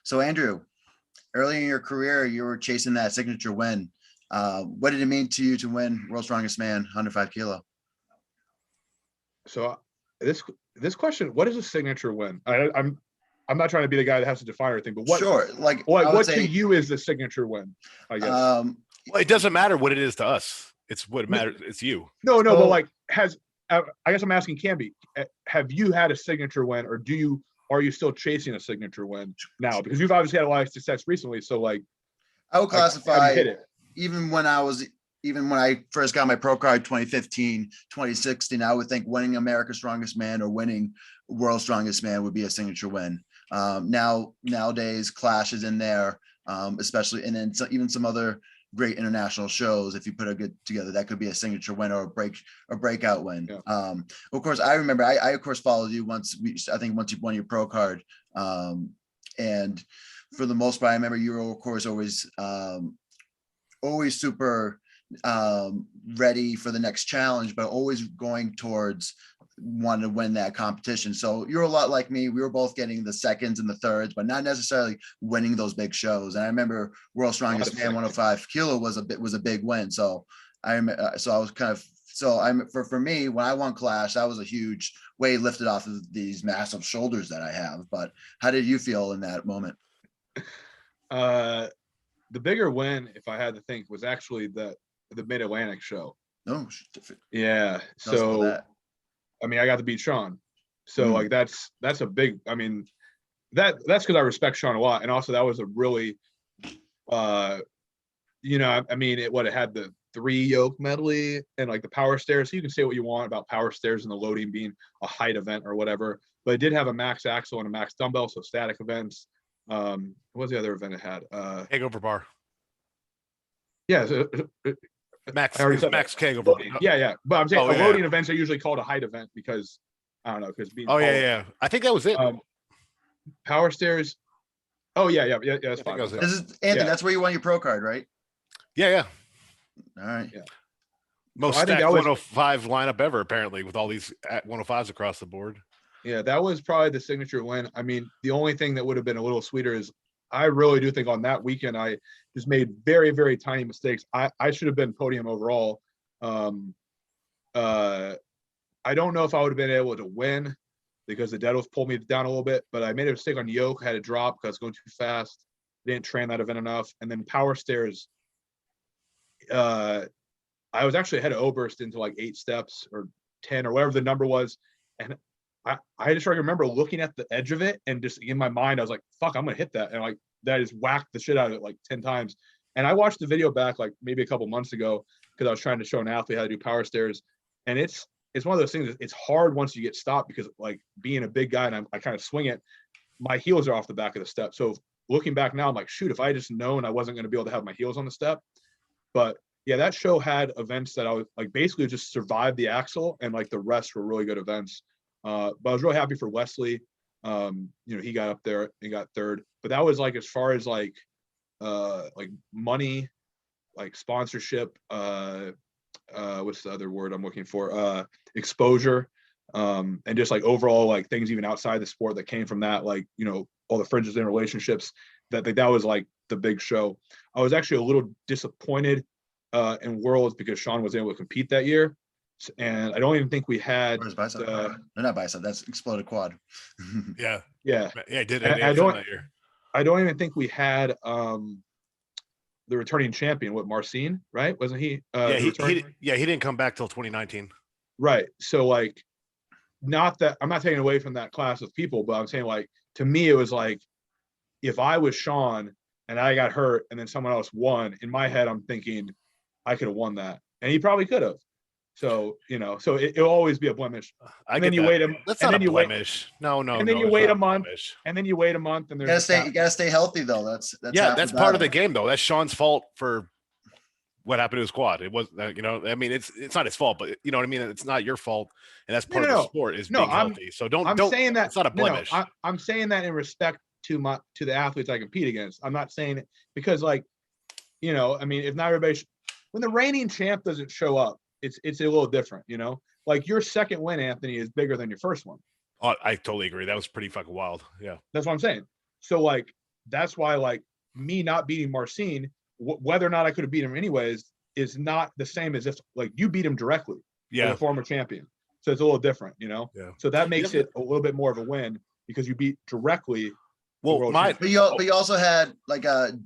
So Andrew, early in your career, you were chasing that signature win. What did it mean to you to win World's Strongest Man, 105 kilo? So this question, what is a signature win? I'm not trying to be the guy that has to define everything, but what to you is the signature win, I guess. Well, it doesn't matter what it is to us. It's what matters. It's you. No, but like I guess I'm asking Camby, have you had a signature win, or are you still chasing a signature win now? Because you've obviously had a lot of success recently. So like, I would classify even when I first got my pro card 2015, 2016, I would think winning America's Strongest Man or winning World's Strongest Man would be a signature win. Nowadays Clash is in there, especially, and then even some other great international shows. If you put a good together, that could be a signature win or a breakout win. Yeah. Of course, I remember I of course followed you once you won your pro card. And for the most part, I remember you were of course always super ready for the next challenge, but always going towards wanting to win that competition. So you're a lot like me. We were both getting the seconds and the thirds, but not necessarily winning those big shows. And I remember World's Strongest Man 105 kilo was a big win. So for me, when I won Clash, that was a huge weight lifted off of these massive shoulders that I have. But how did you feel in that moment? The bigger win, if I had to think, was actually the Mid-Atlantic show. Oh, yeah. So, I mean, I got to beat Sean. So like, that's a big, I mean, that's because I respect Sean a lot. And also that was a really, I mean, it had the 3 yoke medley and like the power stairs. So you can say what you want about power stairs and the loading being a height event or whatever, but it did have a max axle and a max dumbbell. So static events. What was the other event it had? Hangover bar. Yeah. So, max keg over. Yeah. But I'm saying loading events are usually called a height event because I don't know, because being yeah. I think that was it. Power stairs. Oh yeah. That's fine. This is Anthony. That's where you won your pro card, right? Yeah. All right. Yeah. Most stacked 105 lineup ever, apparently, with all these 105s across the board. Yeah, that was probably the signature win. I mean, the only thing that would have been a little sweeter is I really do think on that weekend I just made very, very tiny mistakes. I should have been podium overall. I don't know if I would have been able to win because the deadlift pulled me down a little bit, but I made a mistake on yoke, had to drop because I was going too fast. Didn't train that event enough. And then power stairs, I was actually ahead of Oberst into like 8 steps or 10 or whatever the number was. And I just remember looking at the edge of it and just in my mind, I was like, fuck, I'm going to hit that. And like, that just whacked the shit out of it like 10 times. And I watched the video back like maybe a couple months ago because I was trying to show an athlete how to do power stairs. And it's one of those things, it's hard once you get stopped because like being a big guy and I kind of swing it, my heels are off the back of the step. So looking back now, I'm like, shoot, if I just known I wasn't going to be able to have my heels on the step. But yeah, that show had events that I was like basically just survived the axle and like the rest were really good events. But I was really happy for Wesley. He got up there and got third. But that was like as far as like money, like sponsorship, what's the other word I'm looking for? Exposure, and just like overall like things even outside the sport that came from that, like all the friendships and relationships that was like the big show. I was actually a little disappointed in Worlds because Sean was able to compete that year. And I don't even think we had no, not bicep. That's exploded quad. Yeah. I did. I don't even think we had the returning champion. What, Marcin? Right? Wasn't he? He didn't come back till 2019. Right. So like, not that I'm not taking away from that class of people, but I'm saying like to me it was like if I was Sean and I got hurt and then someone else won, in my head I'm thinking I could have won that, and he probably could have. So, so it'll always be a blemish. And then you wait That's not a blemish. No. And then you wait a month. And then you wait a month, and you gotta stay healthy though. That's that's part of the game though. That's Sean's fault for what happened to his quad. It was, I mean, it's not his fault, but you know what I mean? It's not your fault. And that's part of the sport is being healthy. So don't saying that it's not a blemish. I'm saying that in respect to the athletes I compete against. I'm not saying it because I mean, if not everybody, when the reigning champ doesn't show up, it's a little different, like your second win, Anthony, is bigger than your first one. Oh, I totally agree. That was pretty fucking wild. Yeah. That's what I'm saying. So that's why me not beating Marcin, whether or not I could have beat him anyways, is not the same as if you beat him directly. Yeah. As a former champion. So it's a little different, Yeah. So that makes it a little bit more of a win because you beat directly. Well, but you also had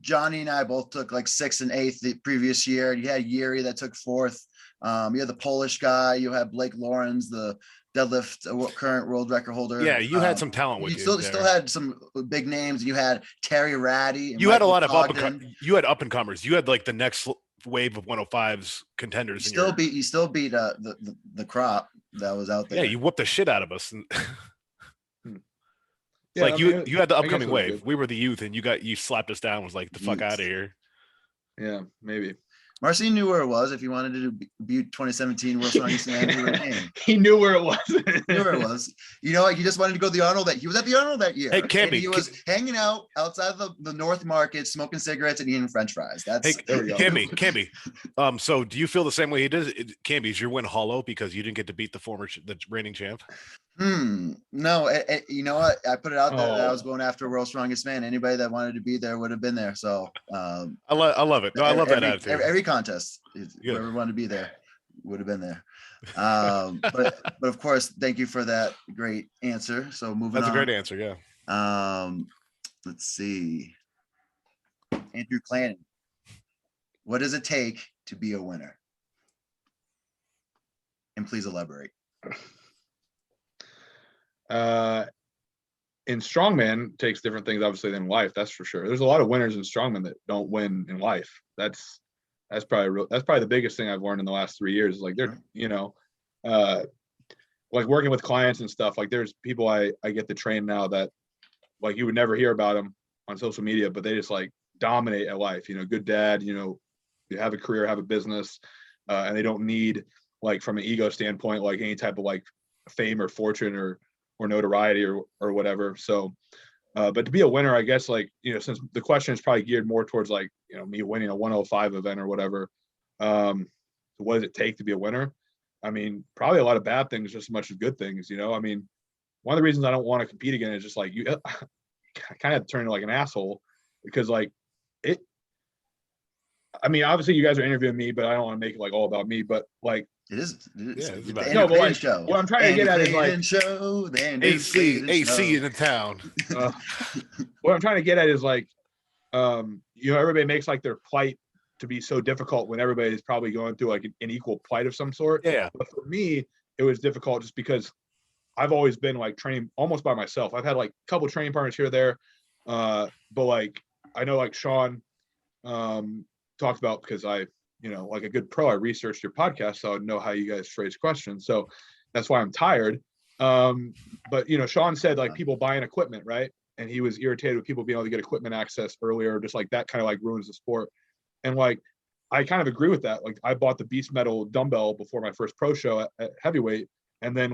Johnny and I both took 6th and 8th the previous year. You had Yuri that took 4th. You had the Polish guy. You had Blake Lawrence, the deadlift current world record holder. Yeah, you had some talent with you. Still had some big names. You had Terry Ratty. You had a lot of up and comers. You had the next wave of 105s contenders. You still beat the crop that was out there. Yeah, you whooped the shit out of us. Yeah, you had the upcoming wave. We were the youth, and you slapped us down. Was like, the fuck out of here. Yeah, maybe. Marcin knew where it was. If you wanted to be 2017 World Strongest Man, he knew where it was. Knew where it was. He just wanted to go to the Arnold. He was at the Arnold that year. Hey, Camby, he was hanging out outside the North Market, smoking cigarettes and eating French fries. There we go. Camby. So do you feel the same way he does? Camby, is your win hollow because you didn't get to beat the reigning champ? No, you know what? I put it out there that I was going after World's Strongest Man. Anybody that wanted to be there would have been there. So I love it. No, I love that attitude. Every contest, whoever wanted to be there would have been there. But of course, thank you for that great answer. So moving on. That's a great answer. Yeah. Let's see. Andrew Clayton. What does it take to be a winner? And please elaborate. In strongman takes different things obviously than life, that's for sure. There's a lot of winners in strongman that don't win in life. That's probably the biggest thing I've learned in the last 3 years. They're working with clients and stuff. There's people I get to train now that you would never hear about them on social media, but they just dominate at life. Good dad. You have a career, have a business, and they don't need from an ego standpoint any type of fame or fortune or notoriety or whatever. So, but to be a winner, I guess, since the question is probably geared more towards me winning a 105 event or whatever, what does it take to be a winner? I mean, probably a lot of bad things just as much as good things, I mean, one of the reasons I don't want to compete again is just you kind of have to turn into an asshole because I mean, obviously you guys are interviewing me, but I don't want to make it all about me, but it is. Yeah, it's about no, but show. What I'm trying to get at is show, AC in the town. What I'm trying to get at is everybody makes their plight to be so difficult when everybody's probably going through an equal plight of some sort. Yeah. But for me, it was difficult just because I've always been training almost by myself. I've had a couple training partners here or there, but I know Sean talked about because I. Like a good pro, I researched your podcast, so I would know how you guys phrase questions. So that's why I'm tired. But Sean said people buying equipment, right? And he was irritated with people being able to get equipment access earlier, just that kind of ruins the sport. And I kind of agree with that. I bought the Beast Metal dumbbell before my first pro show at heavyweight, and then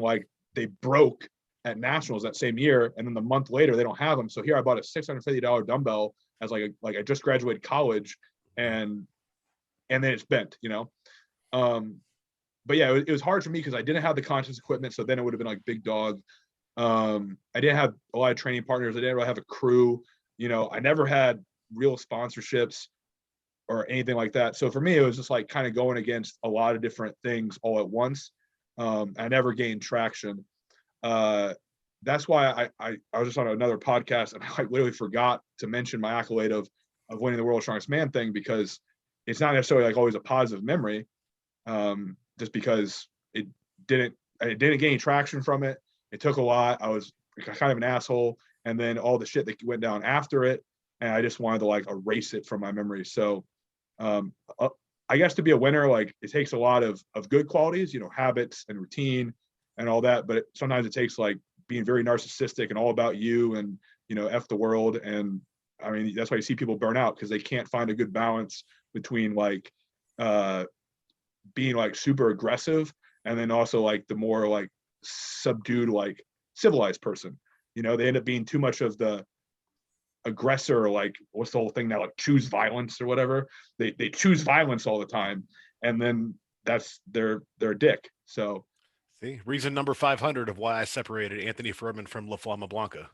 they broke at nationals that same year, and then the month later they don't have them. So here I bought a $650 dumbbell as I just graduated college, and then it's bent, but yeah, it was hard for me because I didn't have the conscious equipment. So then it would have been big dog. I didn't have a lot of training partners. I didn't really have a crew. I never had real sponsorships or anything like that. So for me, it was just kind of going against a lot of different things all at once. I never gained traction. That's why I was just on another podcast and I literally forgot to mention my accolade of winning the World's Strongest Man thing because it's not necessarily always a positive memory, just because I didn't gain traction from it. It took a lot. I was kind of an asshole, and then all the shit that went down after it, and I just wanted to erase it from my memory. So I guess to be a winner, like it takes a lot of good qualities, habits and routine and all that. But sometimes it takes like being very narcissistic and all about you and, F the world. And I mean, that's why you see people burn out, because they can't find a good balance between like being like super aggressive and then also like the more like subdued, like civilized person. They end up being too much of the aggressor, like what's the whole thing now, like choose violence or whatever. They choose violence all the time, and then that's their dick. So see, reason number 500 of why I separated Anthony Furman from La Flama Blanca.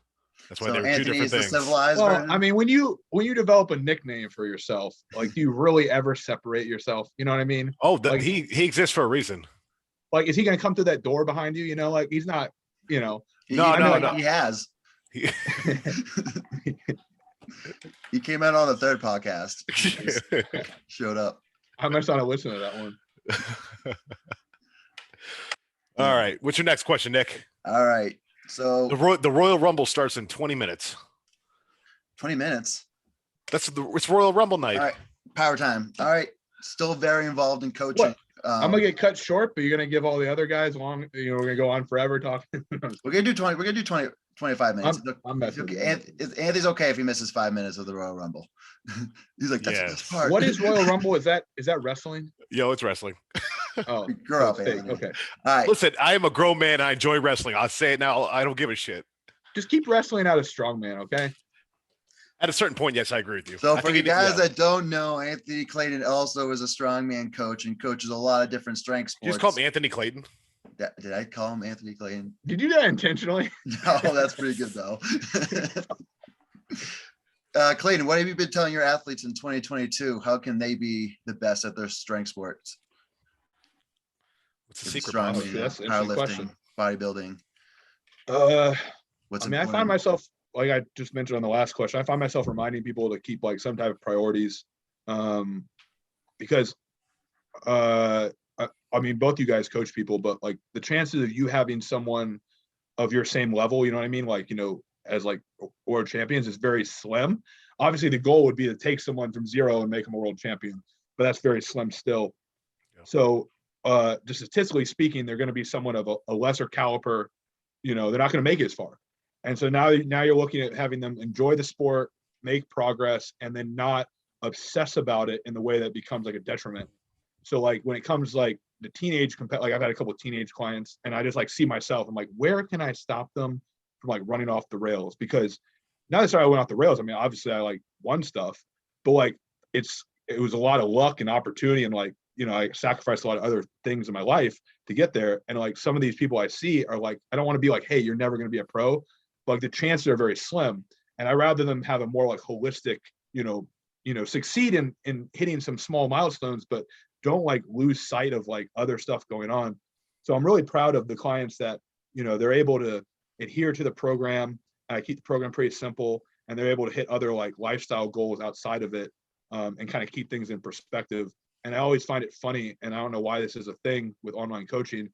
That's why So they were Anthony two different is the things. civilized well, version? I mean, when you develop a nickname for yourself, like, do you really ever separate yourself? You know what I mean? Oh, like, he exists for a reason. Like, is he going to come through that door behind you? Like, he's not. No. He has. He He came out on the third podcast. Showed up. I must not have listened to that one. All right. What's your next question, Nick? All right. So the Royal Rumble starts in 20 minutes. 20 minutes. It's Royal Rumble night. All right. Power time. All right. Still very involved in coaching. What? I'm gonna get cut short, but you're gonna give all the other guys long. We're gonna go on forever talking. We're gonna do 20. We're gonna do 20, 25 minutes. I'm messing with you. Anthony's okay if he misses 5 minutes of the Royal Rumble. He's like, that's the best part. What is Royal Rumble? Is that wrestling? Yo, it's wrestling. Oh, grow up, Anthony. Okay. All right. Listen, I am a grown man. I enjoy wrestling. I'll say it now. I don't give a shit. Just keep wrestling out of strongman, okay? At a certain point, yes, I agree with you. So for you guys that don't know, Anthony Clayton also is a strongman coach and coaches a lot of different strength sports. You just call him Anthony Clayton? Did I call him Anthony Clayton? Did you do that intentionally? No, that's pretty good though. Clayton, what have you been telling your athletes in 2022? How can they be the best at their strength sports? What's the secret? Strongman, that's an interesting powerlifting, question. Bodybuilding. I find myself, like I just mentioned on the last question, I find myself reminding people to keep like some type of priorities, because I mean, both you guys coach people, but like the chances of you having someone of your same level, you know what I mean? Like, as like world champions is very slim. Obviously the goal would be to take someone from zero and make them a world champion, but that's very slim still. Yeah. So just statistically speaking, they're going to be someone of a lesser caliber, they're not going to make it as far. And so now you're looking at having them enjoy the sport, make progress, and then not obsess about it in the way that becomes like a detriment. So like when it comes like the teenage, like I've had a couple of teenage clients, and I just like see myself, I'm like, where can I stop them from like running off the rails? Because not necessarily I went off the rails. I mean, obviously I like won stuff, but like it was a lot of luck and opportunity, and like, I sacrificed a lot of other things in my life to get there. And like some of these people I see are like, I don't want to be like, hey, you're never going to be a pro, but like the chances are very slim. And I rather them have a more like holistic, succeed in hitting some small milestones, but don't like lose sight of like other stuff going on. So I'm really proud of the clients that, they're able to adhere to the program. I keep the program pretty simple, and they're able to hit other like lifestyle goals outside of it, and kind of keep things in perspective. And I always find it funny, and I don't know why this is a thing with online coaching,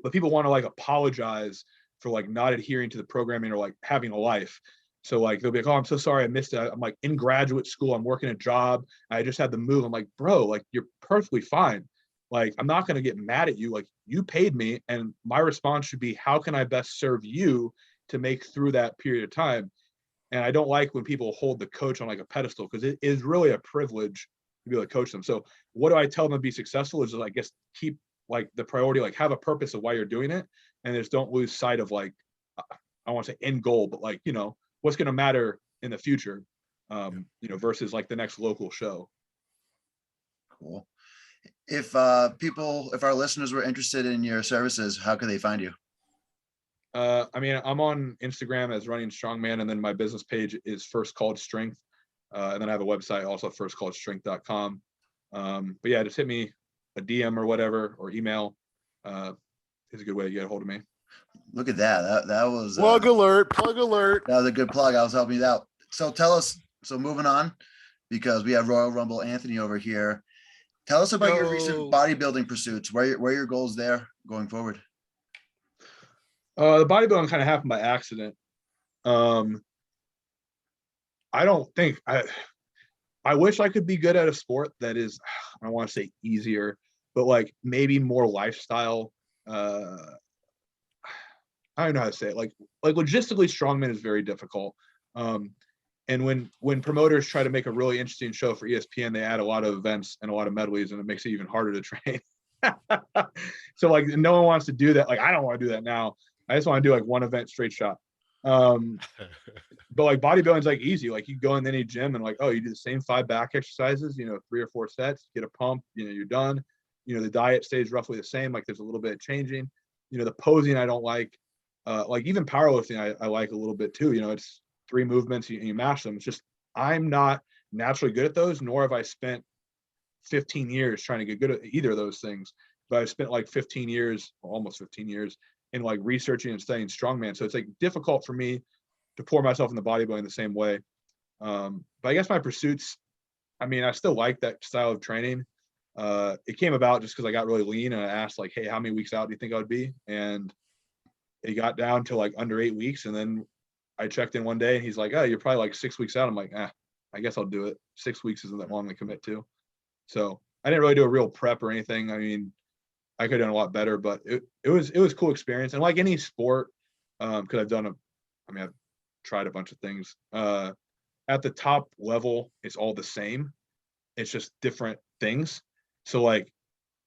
but people want to like apologize for like not adhering to the programming or like having a life. So like they'll be like, oh, I'm so sorry I missed it. I'm like in graduate school, I'm working a job, I just had to move. I'm like, bro, like you're perfectly fine. Like, I'm not going to get mad at you. Like, you paid me, and my response should be, how can I best serve you to make through that period of time? And I don't like when people hold the coach on like a pedestal, because it is really a privilege to be able to coach them. So what do I tell them to be successful is just, I guess, keep like the priority, like have a purpose of why you're doing it. And just don't lose sight of like, I want to say end goal, but like, what's going to matter in the future, versus like the next local show. Cool. If our listeners were interested in your services, how could they find you? I mean, I'm on Instagram as Running Strongman, and then my business page is First Called Strength. And then I have a website also, firstcalledstrength.com. But yeah, just hit me a DM or whatever, or email. Is a good way to get a hold of me. Look at that. That was plug alert. That was a good plug. I was helping you out. So tell us, moving on, because we have Royal Rumble Anthony over here. Tell us about your recent bodybuilding pursuits. Where are your goals there going forward? The bodybuilding kind of happened by accident. I don't think I wish I could be good at a sport that is, I don't want to say easier, but like maybe more lifestyle. I don't know how to say it. Like logistically, strongman is very difficult. And when promoters try to make a really interesting show for ESPN, they add a lot of events and a lot of medleys, and it makes it even harder to train. So like no one wants to do that. Like I don't want to do that now. I just want to do like one event straight shot. But like bodybuilding's like easy. Like you go in any gym and like, oh, you do the same 5 back exercises, 3 or 4 sets, get a pump, you're done. The diet stays roughly the same. Like there's a little bit of changing. The posing I don't like. Like even powerlifting I like a little bit too. It's 3 movements, you mash them. It's just I'm not naturally good at those, nor have I spent 15 years trying to get good at either of those things. But I've spent like 15 years, almost 15 years in like researching and studying strongman. So it's like difficult for me to pour myself in the bodybuilding the same way. But I guess my pursuits, I still like that style of training. It came about just because I got really lean and I asked like, hey, how many weeks out do you think I would be? And it got down to like under 8 weeks. And then I checked in one day and he's like, oh, you're probably like 6 weeks out. I'm like, I guess I'll do it. 6 weeks isn't that long to commit to. So I didn't really do a real prep or anything. I could have done a lot better, but it was a cool experience. And like any sport, because I've tried a bunch of things. At the top level, it's all the same. It's just different things. So like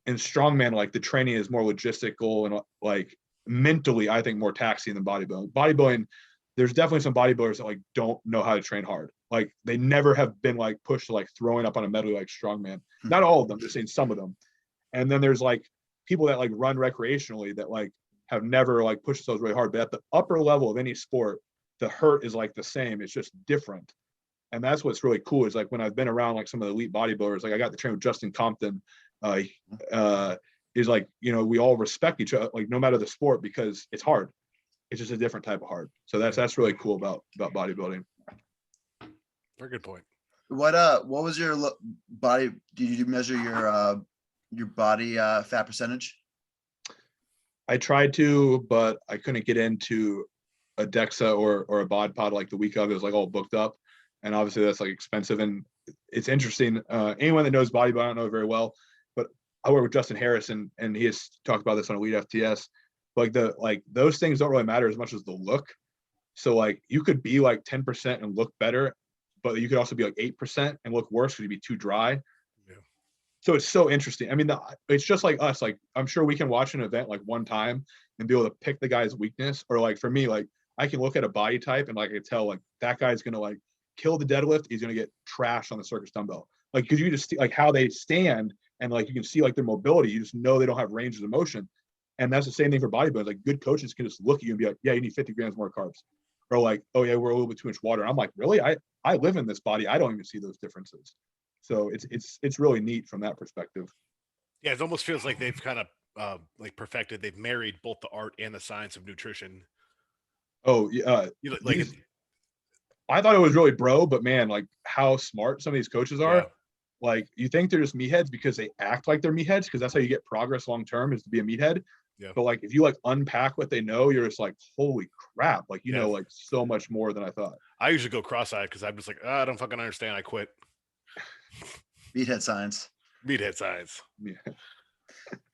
in strongman, like the training is more logistical and like mentally, I think more taxing than bodybuilding. Bodybuilding, there's definitely some bodybuilders that like don't know how to train hard. Like they never have been like pushed to like throwing up on a medley like strongman. Not all of them, just saying some of them. And then there's like people that like run recreationally that like have never like pushed themselves really hard. But at the upper level of any sport, the hurt is like the same. It's just different. And that's what's really cool is like when I've been around like some of the elite bodybuilders, like I got to train with Justin Compton, is like, we all respect each other, like no matter the sport, because it's hard. It's just a different type of hard. So that's really cool about bodybuilding. Very good point. What was your body? Did you measure your body fat percentage? I tried to, but I couldn't get into a DEXA or a bod pod like the week of. It was like all booked up, and obviously that's like expensive. And it's interesting. Anyone that knows bodybuilding, I don't know very well, but I work with Justin Harris, and he has talked about this on Elite FTS. Like those things don't really matter as much as the look. So like you could be like 10% and look better, but you could also be like 8% and look worse because you'd be too dry. Yeah. So it's so interesting. It's just like us. Like I'm sure we can watch an event like one time and be able to pick the guy's weakness. Or like for me, like I can look at a body type and like I can tell like that guy's gonna like kill the deadlift. He's gonna get trashed on the circus dumbbell. Like because you just like how they stand and like you can see like their mobility. You just know they don't have ranges of motion. And that's the same thing for bodybuilders. Like good coaches can just look at you and be like, yeah, you need 50 grams more carbs. Or like, oh yeah, we're a little bit too much water. And I'm like, really? I live in this body. I don't even see those differences. So it's really neat from that perspective. Yeah, it almost feels like they've kind of like perfected. They've married both the art and the science of nutrition. Oh yeah, I thought it was really bro, but man, like how smart some of these coaches are. Yeah. Like you think they're just meatheads because they act like they're meatheads because that's how you get progress long term is to be a meathead. Yeah. But like if you like unpack what they know, you're just like, holy crap! Like you know like so much more than I thought. I usually go cross-eyed because I'm just like, I don't fucking understand. I quit. Meathead science. Meathead science. Yeah.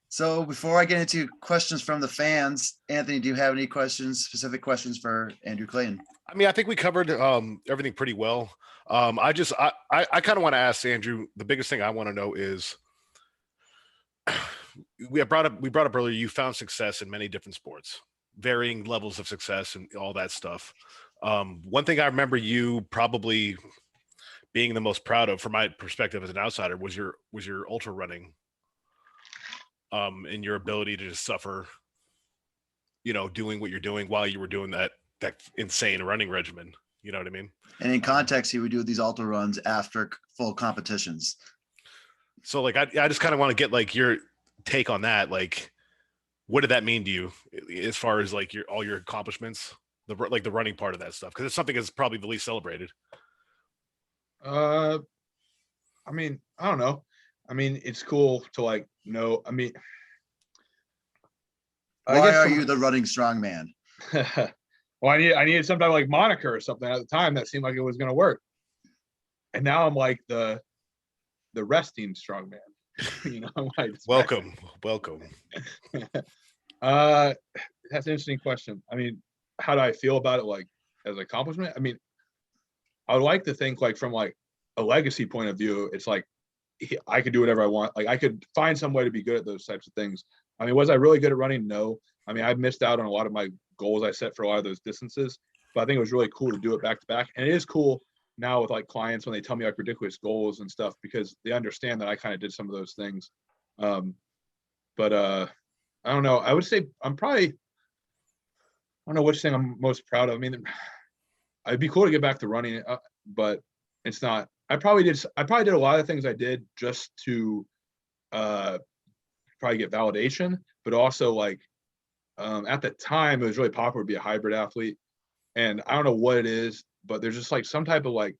So before I get into questions from the fans, Anthony, do you have any specific questions for Andrew Clayton? I think we covered everything pretty well. I kind of want to ask Andrew, the biggest thing I want to know is we brought up earlier, you found success in many different sports, varying levels of success and all that stuff. One thing I remember you probably being the most proud of from my perspective as an outsider was your ultra running and your ability to just suffer, doing what you're doing while you were doing that insane running regimen. You know what I mean? And in context, he would do these ultra runs after full competitions. So like, I just kind of want to get like your take on that. Like, what did that mean to you as far as like all your accomplishments, the running part of that stuff? Cause it's something that's probably the least celebrated. I don't know. It's cool to like know. Why are you the running strongman? Well, I needed some type of like moniker or something at the time that seemed like it was going to work. and now I'm like the resting strongman. You know, I'm like, welcome. That's an interesting question. I mean, how do I feel about it, like, as an accomplishment? I mean, I would like to think, like, from like a legacy point of view, it's like I could do whatever I want. Like, I could find some way to be good at those types of things. I mean, was I really good at running? No. I mean, I missed out on a lot of my goals I set for a lot of those distances, but I think it was really cool to do it back to back. And it is cool now with like clients when they tell me like ridiculous goals and stuff, because they understand that I kind of did some of those things. But I don't know. I would say I don't know which thing I'm most proud of. I mean, it'd be cool to get back to running, but it's not. I probably did a lot of things I did just to probably get validation, but also like at the time it was really popular to be a hybrid athlete, and I don't know what it is, but there's just like some type of like,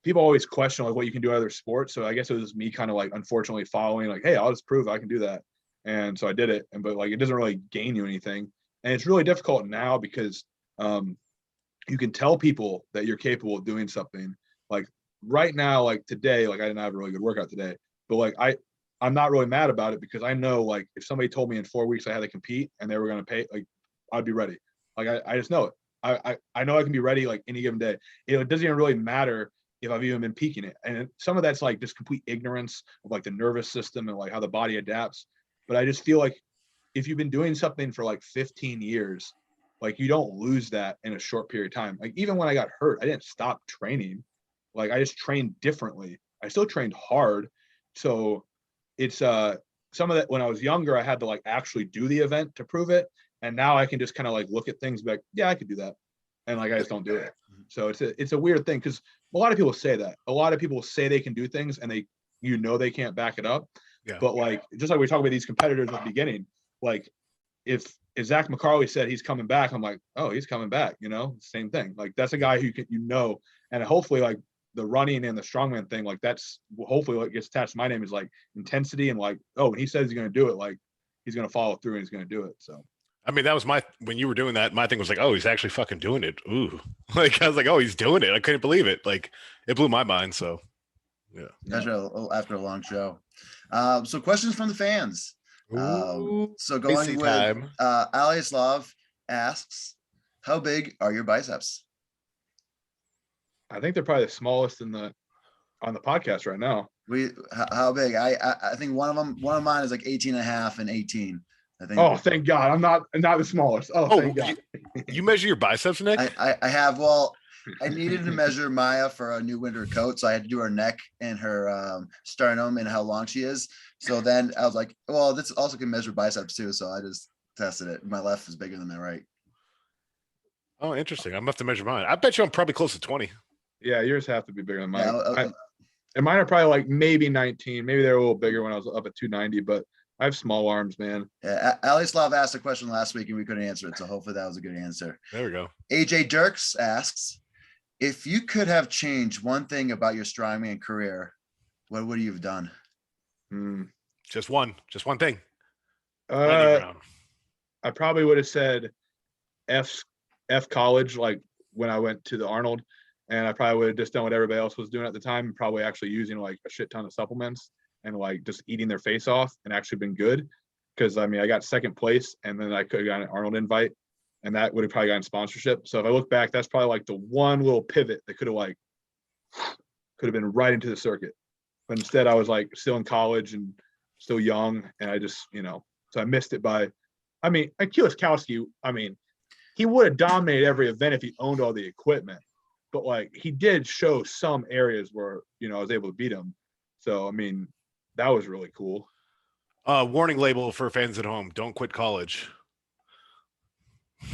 people always question like what you can do in other sports. So I guess it was me kind of like unfortunately following like, hey, I'll just prove I can do that. And so I did it, but like it doesn't really gain you anything. And it's really difficult now because you can tell people that you're capable of doing something. Like right now, like today, like I didn't have a really good workout today, but like I'm not really mad about it, because I know like if somebody told me in 4 weeks I had to compete and they were going to pay, like I'd be ready. Like I just know it. I know I can be ready like any given day. It doesn't even really matter if I've even been peaking it. And some of that's like just complete ignorance of like the nervous system and like how the body adapts. But I just feel like if you've been doing something for like 15 years, like you don't lose that in a short period of time. Like even when I got hurt, I didn't stop training. Like I just trained differently. I still trained hard. So it's some of that, when I was younger, I had to like actually do the event to prove it. And now I can just kind of like look at things like, yeah, I could do that. And like I just don't do it. So it's a weird thing, because a lot of people say that. A lot of people say they can do things and they can't back it up. Yeah. But like just like we talk about these competitors at the beginning, like if Zach McCarthy said he's coming back, I'm like, oh, he's coming back, same thing. Like that's a guy who can, and hopefully like the running and the strongman thing, like that's hopefully what gets attached to my name is like intensity, and like, oh, when he says he's going to do it, like he's going to follow through and he's going to do it. So I mean, that was when you were doing that, my thing was like, oh, he's actually fucking doing it. Ooh. Like I was like, oh, he's doing it. I couldn't believe it. Like it blew my mind. So after a long show. So questions from the fans. So going with time. Alyaslav asks, how big are your biceps? I think they're probably the smallest on the podcast right now. How big? I think one of mine is like 18 and a half and 18. I think. Oh, thank God. I'm not the smallest. Oh, thank God. You measure your biceps, Nick? I have. Well, I needed to measure Maya for a new winter coat. So I had to do her neck and her sternum and how long she is. So then I was like, well, this also can measure biceps too. So I just tested it. My left is bigger than my right. Oh, interesting. I'm going to have to measure mine. I bet you I'm probably close to 20. Yeah, yours have to be bigger than mine. And mine are probably like maybe 19. Maybe they're a little bigger when I was up at 290, but I have small arms, man. Yeah, Alyaslav asked a question last week and we couldn't answer it. So hopefully that was a good answer. There we go. AJ Dirks asks, if you could have changed one thing about your strongman career, what would you have done? Just one thing. I probably would have said F college, like when I went to the Arnold, and I probably would have just done what everybody else was doing at the time, and probably actually using like a shit ton of supplements and like just eating their face off and actually been good. Because I mean, I got second place, and then I could have gotten an Arnold invite, and that would have probably gotten sponsorship. So if I look back, that's probably like the one little pivot that could have been right into the circuit. But instead I was like still in college and still young. And I just, so I missed it by, I mean, Kuliskowski, I mean, he would have dominated every event if he owned all the equipment, but like he did show some areas where, I was able to beat him. So, I mean, that was really cool. Warning label for fans at home. Don't quit college.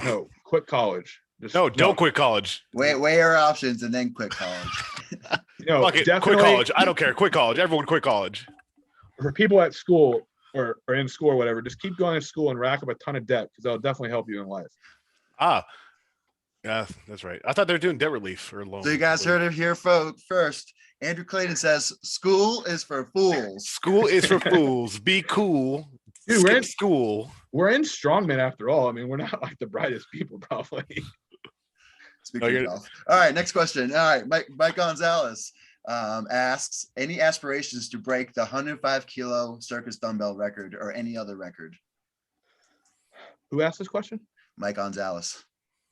No, quit college. Don't quit college. Weigh your options and then quit college. Fuck it, quit college. I don't care. Quit college. Everyone quit college. For people at school or in school or whatever, just keep going to school and rack up a ton of debt, because that'll definitely help you in life. Yeah, that's right. I thought they were doing debt relief or loan. So you guys heard it here first. Andrew Clayton says, school is for fools. School is for fools. Be cool. Dude, we're in school. We're in strongman after all. I mean, we're not like the brightest people, probably. Speak for yourself. All right, next question. All right, Mike Gonzalez asks, any aspirations to break the 105 kilo circus dumbbell record or any other record? Who asked this question? Mike Gonzalez.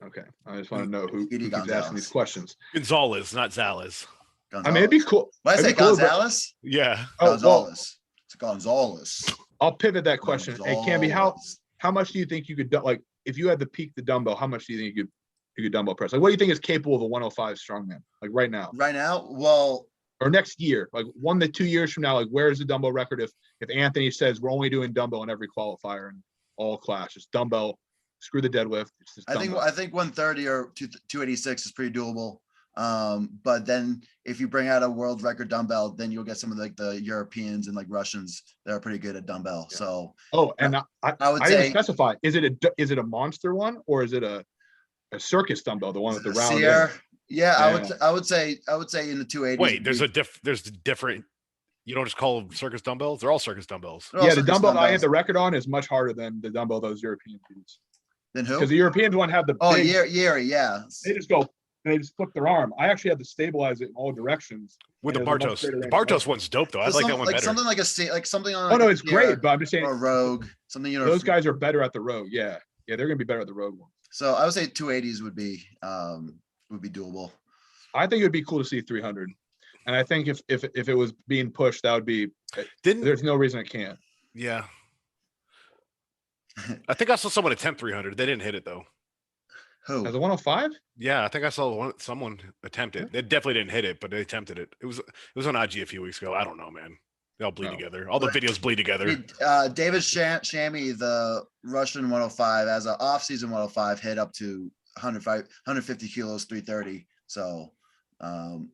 Okay, I just want to know who keeps Gonzalez. asking these questions. Gonzalez, not Zales. Gonzalez. I mean, it'd be cool. What did I say, cool, Gonzalez? Yeah. Gonzalez. It's Gonzalez. I'll pivot that question. Hey, Camby, how much do you think you could, like, if you had to peak the dumbbell, how much do you think you could dumbbell press? Like, what do you think is capable of a 105 strongman? Like right now? Right now? Well, or next year, like 1 to 2 years from now, like where's the dumbbell record if Anthony says we're only doing dumbbell in every qualifier and all class, just dumbbell, screw the deadlift. It's just I think 130 or 286 is pretty doable. But then if you bring out a world record dumbbell, then you'll get some of like the Europeans and like Russians that are pretty good at dumbbell. Yeah. So and I would say, specify, is it a monster one or is it a circus dumbbell, the one with the round? Yeah, I would say in the 280s. Wait, there's different. You don't just call them circus dumbbells. They're all circus dumbbells. Yeah, the dumbbell I had the record on is much harder than the dumbbell those Europeans use. Then who? Because the Europeans one have the Yeri, yeah. They just go. They just flip their arm. I actually had to stabilize it in all directions. With the Bartos. The Bartos one's dope though. I like that one better. Something like something on. Oh no, it's great, but I'm just saying. Or Rogue, something Those guys are better at the Rogue. Yeah, they're gonna be better at the Rogue one. So I would say 280s would be doable. I think it would be cool to see 300, and I think if it was being pushed, that would be. There's no reason it can't. Yeah. I think I saw someone attempt 300. They didn't hit it though. Who? As a 105? Yeah, I think I saw someone attempt it. They definitely didn't hit it, but they attempted it. It was on IG a few weeks ago. I don't know, man. They all bleed together. All the videos bleed together. David Shami, the Russian 105, as an off-season 105, hit up to 150 kilos, 330. So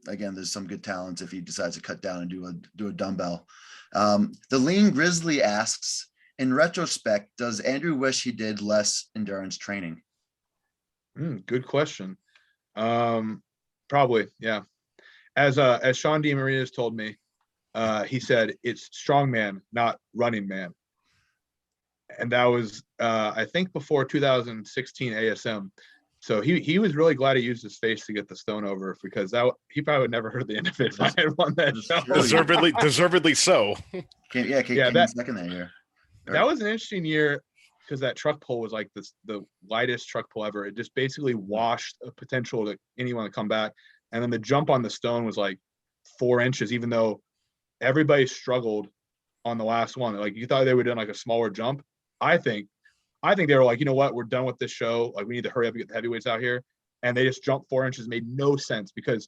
again, there's some good talents if he decides to cut down and do a dumbbell. The Lean Grizzly asks, in retrospect, does Andrew wish he did less endurance training? Good question. Probably, yeah. As Sean DeMaria has told me, he said it's strongman, not running man. And that was I think before 2016 ASM. So he was really glad he used his face to get the stone over, because he probably would never heard the end of it if I had won that show. Deservedly so. Came second that year. That was an interesting year because that truck pull was like the lightest truck pull ever. It just basically washed a potential to anyone to come back. And then the jump on the stone was like 4 inches, even though everybody struggled on the last one. Like you thought they would have done like a smaller jump. I think they were like, you know what, we're done with this show. Like we need to hurry up and get the heavyweights out here. And they just jumped 4 inches, made no sense because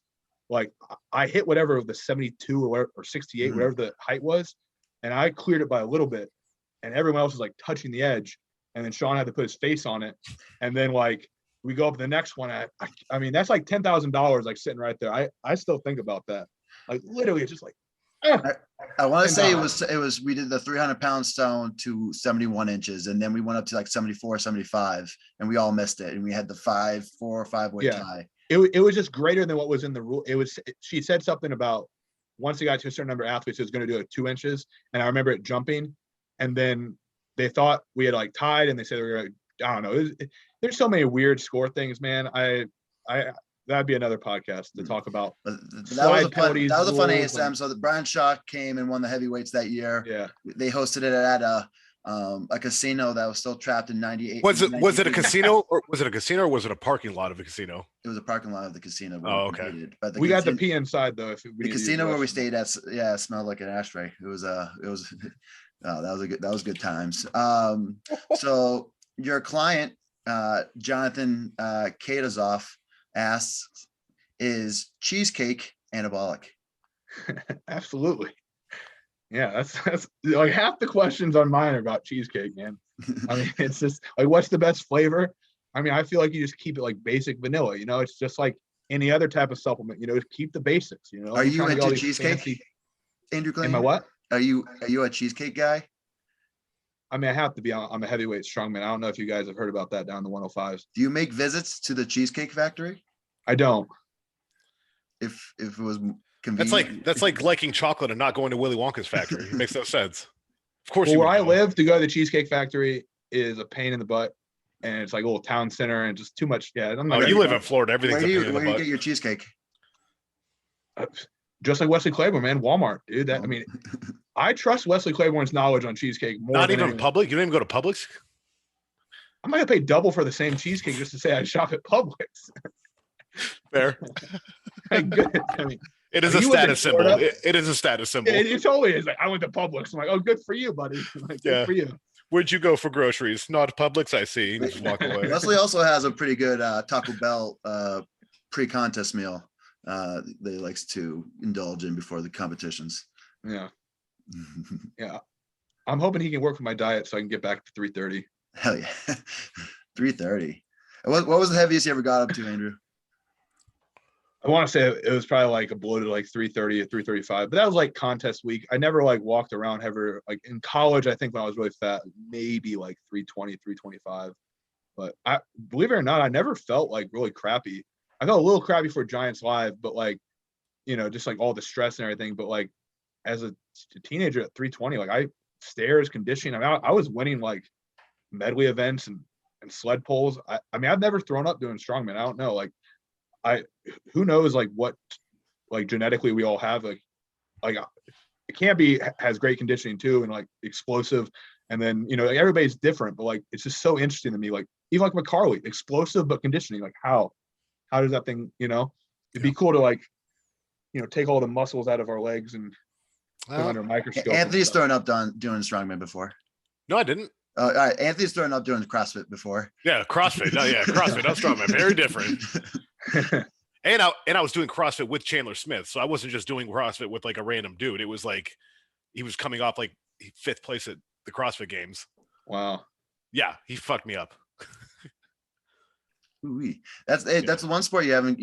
like I hit whatever the 72 or 68, whatever the height was. And I cleared it by a little bit. And everyone else was like touching the edge. And then Sean had to put his face on it. And then like we go up to the next one. I mean, that's like $10,000 like sitting right there. I still think about that. Like literally it's just like, I want to say it was, we did the 300-pound stone to 71 inches. And then we went up to like 74, 75 and we all missed it. And we had the 4 or 5 weight tie. It was just greater than what was in the rule. She said something about once they got to a certain number of athletes, it was going to do it 2 inches. And I remember it jumping. And then they thought we had like tied, and they said they were going to, I don't know. There's so many weird score things, man. That'd be another podcast to talk about. That was a fun ASM. So the Brian Shaw came and won the heavyweights that year. Yeah, they hosted it at a casino that was still trapped in 98. Was it a casino or was it a parking lot of a casino? It was a parking lot of the casino. Oh, okay. But we got the pee inside though. The casino where we stayed at, it smelled like an ashtray. It was that was good times. So your client, Jonathan Katazoff, asks, is cheesecake anabolic? Absolutely. Yeah, that's like half the questions on mine are about cheesecake, man. I mean, it's just like, what's the best flavor? I mean, I feel like you just keep it like basic vanilla, you know, it's just like any other type of supplement, you know, just keep the basics, you know. Are you into cheesecake? Andrew Clayton? Am I what? Are you a cheesecake guy? I mean, I have to be. I'm a heavyweight strongman. I don't know if you guys have heard about that down the 105s. Do you make visits to the Cheesecake Factory? I don't. If it was convenient. That's like liking chocolate and not going to Willy Wonka's factory. It makes no sense. Of course. Well, where I live, to go to the Cheesecake Factory is a pain in the butt. and it's like a little town center and just too much. Yeah, I'm Oh, not you live in Florida. Everything's Where a do pain in you the butt. get your cheesecake? Just like Wesley Claiborne, man. Walmart, dude. That I mean, I trust Wesley Claiborne's knowledge on cheesecake more. Not than even anyone. Public. You don't even go to Publix. I'm not gonna pay double for the same cheesecake just to say I shop at Publix. Fair. Like, good. I mean, It is Are a you living status in symbol. Florida? It is a status symbol. it totally is. Like, I went to Publix. I'm like, oh, good for you, buddy. Like, good Yeah. for you. Where'd you go for groceries? Not Publix, I see. You can just walk away. Wesley also has a pretty good Taco Bell pre-contest meal that he likes to indulge in before the competitions. Yeah. Yeah. I'm hoping he can work with my diet so I can get back to 330. Hell yeah. 330. What was the heaviest you ever got up to, Andrew? I want to say it was probably like a bloated like 330 or 335, but that was like contest week. I never like walked around heavy. Like in college, I think when I was really fat, maybe like 320, 325. But I believe it or not, I never felt like really crappy. I felt a little crappy for Giants Live, but like, you know, just like all the stress and everything. But like as a teenager at 320, like stairs, conditioning. I mean, I was winning like medley events and sled pulls. I mean, I've never thrown up doing strongman. I don't know. Like who knows like what like genetically we all have like it can't be has great conditioning too and like explosive, and then you know like, everybody's different, but like it's just so interesting to me, like even like McCarthy, explosive but conditioning, like how does that thing, you know, it'd be cool to like, you know, take all the muscles out of our legs and put them under a microscope. Anthony's thrown up doing strongman before. No, I didn't. All right, Anthony's thrown up doing CrossFit before. Yeah, CrossFit. No, yeah, CrossFit. Not strongman. Very different. And I was doing CrossFit with Chandler Smith, so I wasn't just doing CrossFit with like a random dude. It was like he was coming off like 5th place at the CrossFit Games. Wow. Yeah, he fucked me up. Ooh-wee. That's the one sport you haven't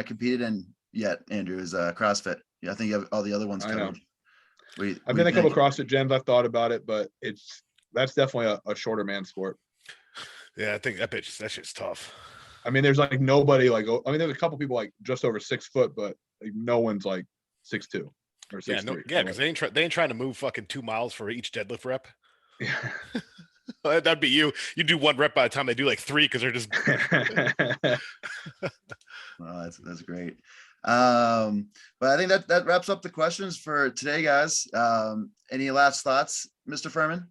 competed in yet, Andrew, is CrossFit. Yeah, I think you have all the other ones covered. I've been a couple CrossFit gyms. I've thought about it, but that's definitely a shorter man sport. Yeah, I think that shit's tough. I mean, there's like nobody like, I mean, there's a couple people like just over 6 foot, but like no one's like 6'2" or 6'3". Yeah, because they ain't trying to move fucking 2 miles for each deadlift rep. Yeah. That'd be you. You do 1 rep by the time they do like 3 because they're just. Well, that's great. But I think that wraps up the questions for today, guys. Any last thoughts, Mr. Furman?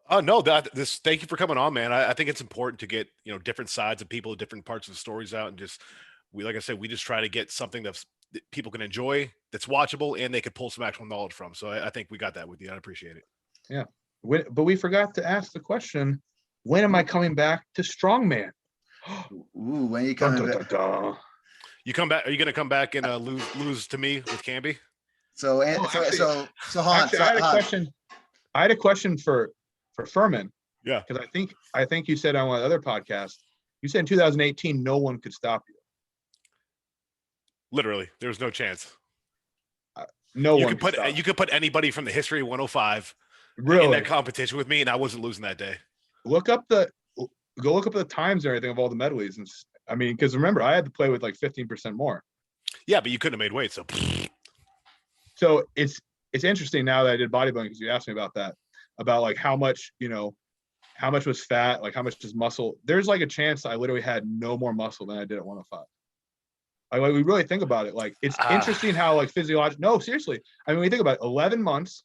No, thank you for coming on, man. I think it's important to get, you know, different sides of people, different parts of the stories out, and just like I said, we just try to get something that people can enjoy, that's watchable, and they can pull some actual knowledge from. So I think we got that with you. I appreciate it. Yeah. But we forgot to ask the question, when am I coming back to Strongman? Ooh, when are you coming back? You come back? Are you going to come back and lose to me with Camby? So Hans, I had a question for Furman. Yeah. Because I think you said on one other podcast, you said in 2018 no one could stop you. Literally, there was no chance. You could put anybody from the history of 105 really in that competition with me, and I wasn't losing that day. Go look up the times and everything of all the medleys, and I mean, because remember I had to play with like 15% more. Yeah, but you couldn't have made weight, so it's interesting now that I did bodybuilding, because you asked me about that, about like how much was fat, like how much is muscle. There's like a chance I literally had no more muscle than I did at 105. Like we really think about it, like it's interesting how like physiological. No, seriously. I mean, we think about it, 11 months.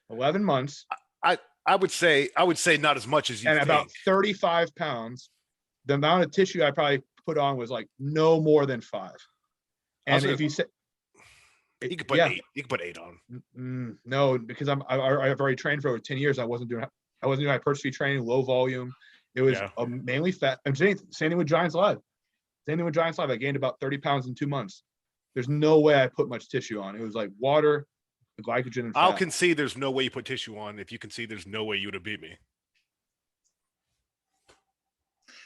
I would say not as much as you and think. About 35 pounds. The amount of tissue I probably put on was like no more than 5. And if you say you could put 8, you could put 8 on. No, because I've already trained for over 10 years. I wasn't doing hypertrophy training, low volume. It was mainly fat. I'm saying same thing with Giants Live. I gained about 30 pounds in 2 months. There's no way I put much tissue on. It was like water, glycogen, and fat. I'll concede there's no way you put tissue on. If you concede there's no way you would have beat me.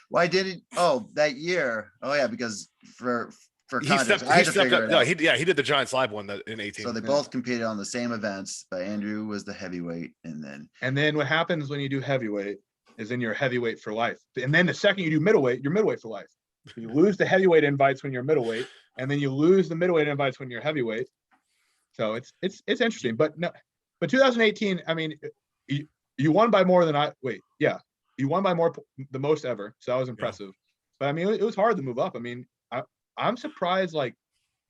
Why didn't? Oh, that year. Oh yeah, because for context, he stepped up. No, he did the Giants Live one in 18. So they both competed on the same events, but Andrew was the heavyweight, and then what happens when you do heavyweight is then you're heavyweight for life. And then the second you do middleweight, you're middleweight for life. You lose the heavyweight invites when you're middleweight, and then you lose the middleweight invites when you're heavyweight. So it's interesting. But 2018, I mean, you won by more than you won by the most ever. So that was impressive. Yeah. But I mean, it was hard to move up. I mean, I'm surprised like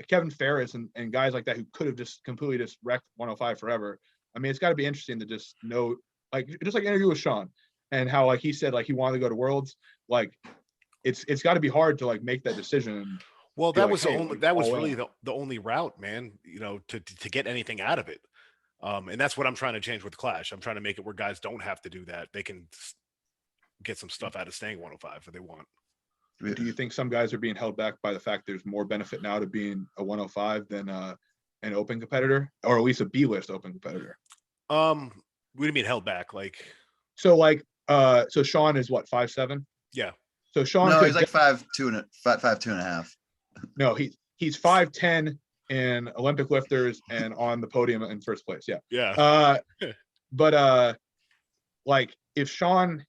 Kevin Ferris and guys like that who could have just completely just wrecked 105 forever. I mean, it's got to be interesting to just know, like, just like interview with Sean and how, like, he said, like, he wanted to go to Worlds. Like, it's got to be hard to, like, make that decision. Well, that was really the only route, man, you know, to get anything out of it. And that's what I'm trying to change with Clash. I'm trying to make it where guys don't have to do that. They can get some stuff out of staying 105 if they want. Do you think some guys are being held back by the fact there's more benefit now to being a 105 than an open competitor, or at least a B-list open competitor? What do you mean held back? Like, so Sean is what, 5'7"? Yeah. So Sean, he's like 5'2" and 5'2.5". No, he's 5'10" in Olympic lifters and on the podium in first place. Yeah. Yeah. But like if Sean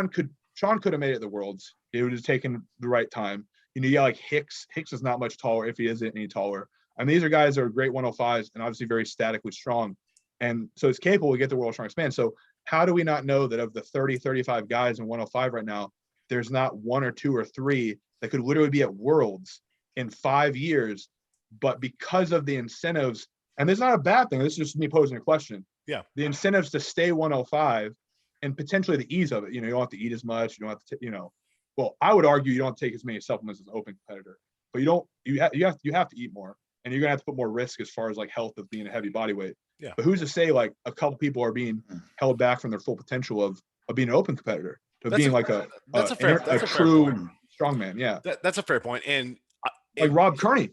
could have made it at the Worlds, it would have taken the right time. You know, yeah, like Hicks is not much taller if he isn't any taller. I mean, these are guys that are great 105s and obviously very statically strong. And so it's capable to get the world's strongest man. So how do we not know that of the 30, 35 guys in 105 right now, there's not one or two or three that could literally be at Worlds in 5 years, but because of the incentives, and it's not a bad thing, this is just me posing a question. Yeah. The incentives to stay 105 and potentially the ease of it, you know, you don't have to eat as much, you don't have to, you know, well, I would argue you don't have to take as many supplements as an open competitor, but you have to eat more, and you're gonna have to put more risk as far as like health of being a heavy body weight. Yeah. But who's to say like a couple people are being held back from their full potential of being an open competitor to being like a true strongman? Yeah. That's a fair point. And like Rob Kearney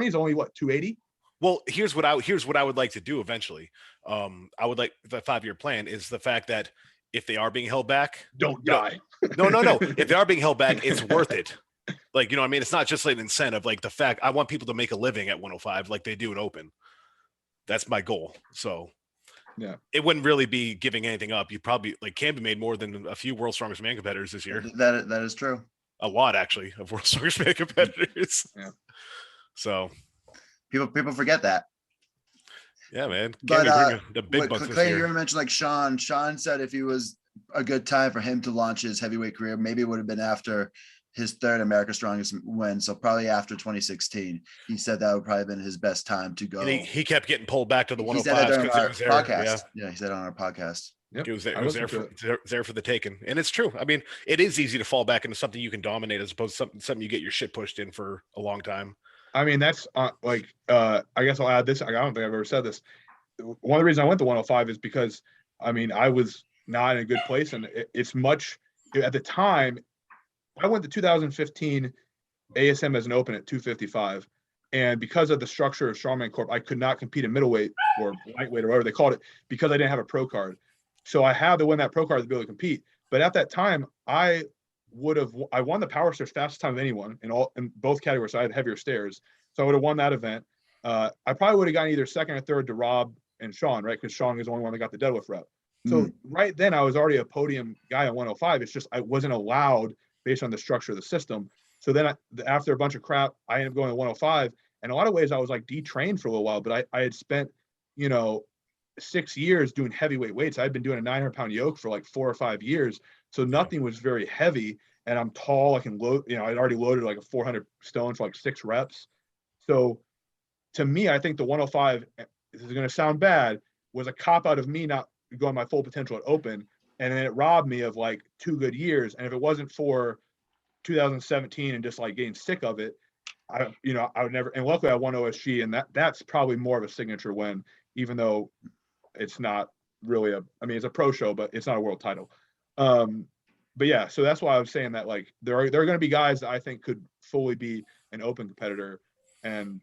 is only what, 280? Well, here's what I would like to do eventually. I would like the 5-year plan is the fact that if they are being held back, don't die. No. If they are being held back, it's worth it. Like, you know what I mean? It's not just like an incentive. Like the fact I want people to make a living at 105 like they do in open. That's my goal. So yeah, it wouldn't really be giving anything up. You probably like Camby made more than a few World's Strongest Man competitors this year. That is true. A lot actually of World's Strongest Man competitors. Yeah. So people forget that. Yeah, man. But the big bucks this Clay, year. you mentioned like Sean said if he was a good time for him to launch his heavyweight career, maybe it would have been after his third America's Strongest win. So probably after 2016, he said that would probably have been his best time to go. And he kept getting pulled back to the 105s. He said that during our podcast. Yeah, he said it on our podcast. Yep. It was there for the taking. And it's true. I mean, it is easy to fall back into something you can dominate as opposed to something you get your shit pushed in for a long time. I mean, that's I guess I'll add this. I don't think I've ever said this. One of the reasons I went to 105 is because, I mean, I was not in a good place. And it's much, at the time, I went to 2015 ASM as an open at 255. And because of the structure of Strongman Corp, I could not compete in middleweight or lightweight or whatever they called it because I didn't have a pro card. So I had to win that pro card to be able to compete. But at that time, I won the power stairs fastest time of anyone in both categories. So I had heavier stairs. So I would have won that event. I probably would have gotten either second or third to Rob and Sean, right? Because Sean is the only one that got the deadlift rep. So right then I was already a podium guy at 105. It's just I wasn't allowed based on the structure of the system. So then after a bunch of crap, I ended up going to 105. And in a lot of ways I was like detrained for a little while, but I had spent, 6 years doing heavyweight weights. I'd been doing a 900-pound yoke for like 4 or 5 years. So nothing was very heavy, and I'm tall. I can load, I'd already loaded like a 400 stone for like 6 reps. So to me, I think the 105, this is going to sound bad, was a cop out of me not going my full potential at open. And then it robbed me of like 2 good years. And if it wasn't for 2017 and just like getting sick of it, I would never, and luckily I won OSG, and that's probably more of a signature win, even though it's not really it's a pro show, but it's not a world title. But yeah, so that's why I was saying that like there are going to be guys that I think could fully be an open competitor, and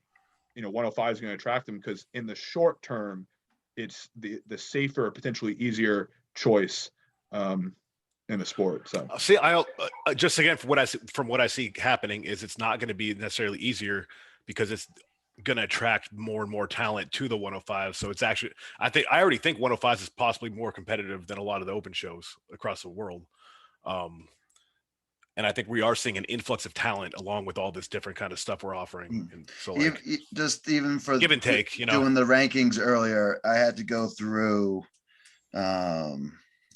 105 is going to attract them because in the short term, it's the safer, potentially easier choice in the sport. So see, I'll just again from what I see happening is it's not going to be necessarily easier because it's going to attract more and more talent to the 105. So it's actually, I already think 105 is possibly more competitive than a lot of the open shows across the world. And I think we are seeing an influx of talent along with all this different kind of stuff we're offering. And so like, just even for give and take, doing the rankings earlier, I had to go through,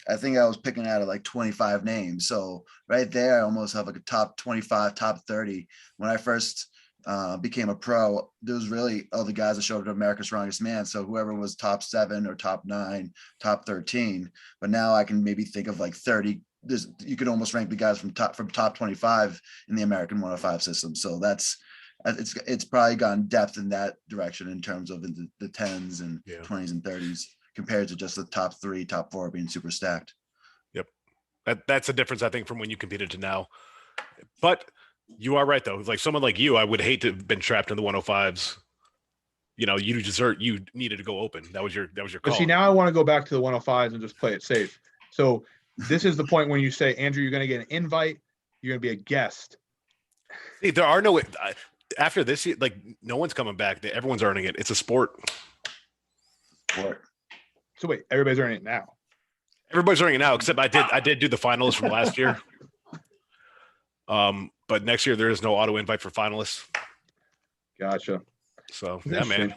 I think I was picking out of like 25 names. So right there, I almost have like a top 25, top 30. When I first became a pro, there was really all the guys that showed up to America's Strongest Man. So whoever was top 7 or top 9, top 13. But now I can maybe think of like 30. You could almost rank the guys from top 25 in the American 105 system. So it's probably gone depth in that direction in terms of the 10s and 20s and 30s compared to just the top 3, top 4 being super stacked. Yep. That's a difference, I think, from when you competed to now. But you are right, though. Like someone like you, I would hate to have been trapped in the 105s. You know, you needed to go open. That was your call. But see, now I want to go back to the 105s and just play it safe. So this is the point when you say, Andrew, you're going to get an invite. You're going to be a guest. See, there are no after this, like no one's coming back. Everyone's earning it. It's a sport. So wait, everybody's earning it now. Everybody's earning it now, except I did do the finalists from last year. But next year there is no auto invite for finalists. Gotcha. So yeah, man.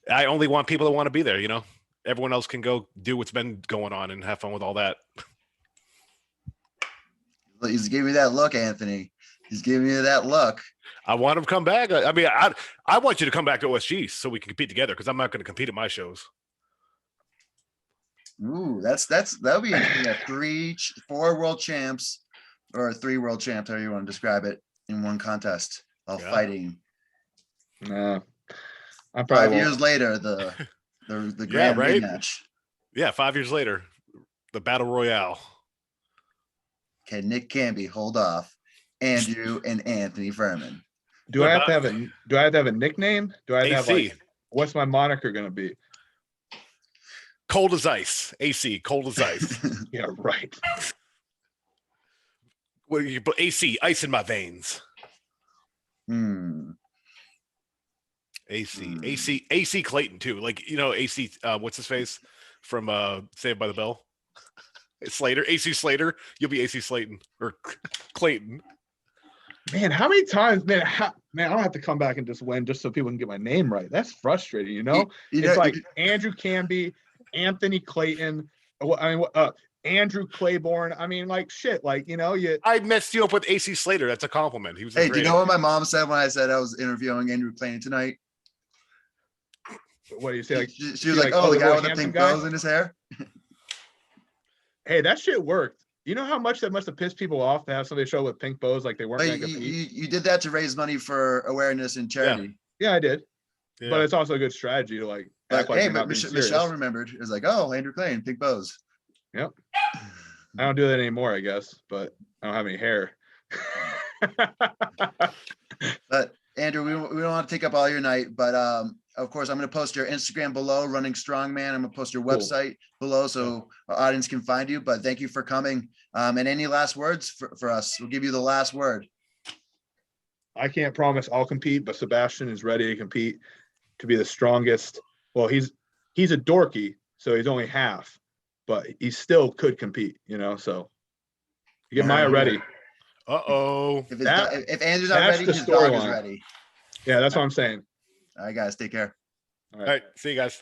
I only want people that want to be there, you know. Everyone else can go do what's been going on and have fun with all that. He's giving me that look, Anthony. He's giving me that look. I want him to come back. I mean, I want you to come back to OSG so we can compete together, because I'm not going to compete at my shows. Ooh, that'll be interesting. 4 world champs or 3 world champs, however you want to describe it, in one contest while fighting. Nah, I probably 5 years later, the grand rematch. Yeah, 5 years later, the battle royale. Can Nick Canby hold off Andrew and Anthony Furman? Do I have to have a nickname? Do I have to have like, what's my moniker going to be? Cold as ice. AC, cold as ice. Yeah, right. Well, you put AC, ice in my veins. AC Clayton too. Like, you know, AC, what's his face from Saved by the Bell? Slater, AC Slater. You'll be AC Slayton or Clayton. Man, how many times, man, I don't have to come back and just win just so people can get my name right. That's frustrating, you know? It's like Andrew Canby, Anthony Clayton, Andrew Claiborne. I mean, like, shit, like, you know, I messed you up with AC Slater. That's a compliment. He was do you know what my mom said when I said I was interviewing Andrew Clayton tonight? What do you say? Like, she was like, oh, the guy with the pink bows in his hair? Hey, that shit worked. You know how much that must have pissed people off to have somebody show with pink bows like they weren't going to compete? You did that to raise money for awareness and charity. Yeah, I did. Yeah. But it's also a good strategy to like act like you're not being serious. Michelle remembered. It was like, oh, Andrew Clayton, pink bows. Yep. I don't do that anymore, I guess, but I don't have any hair. But Andrew, we don't want to take up all your night, but of course, I'm going to post your Instagram below, Running Strongman. I'm going to post your website below so our audience can find you. But thank you for coming. And any last words for us? We'll give you the last word. I can't promise I'll compete, but Sebastian is ready to compete to be the strongest. Well, he's a dorky, so he's only half, but he still could compete, you know, so you get Maya ready. Uh-oh. If Andrew's not ready, his dog is ready. Yeah, that's what I'm saying. All right, guys, take care. All right, see you guys.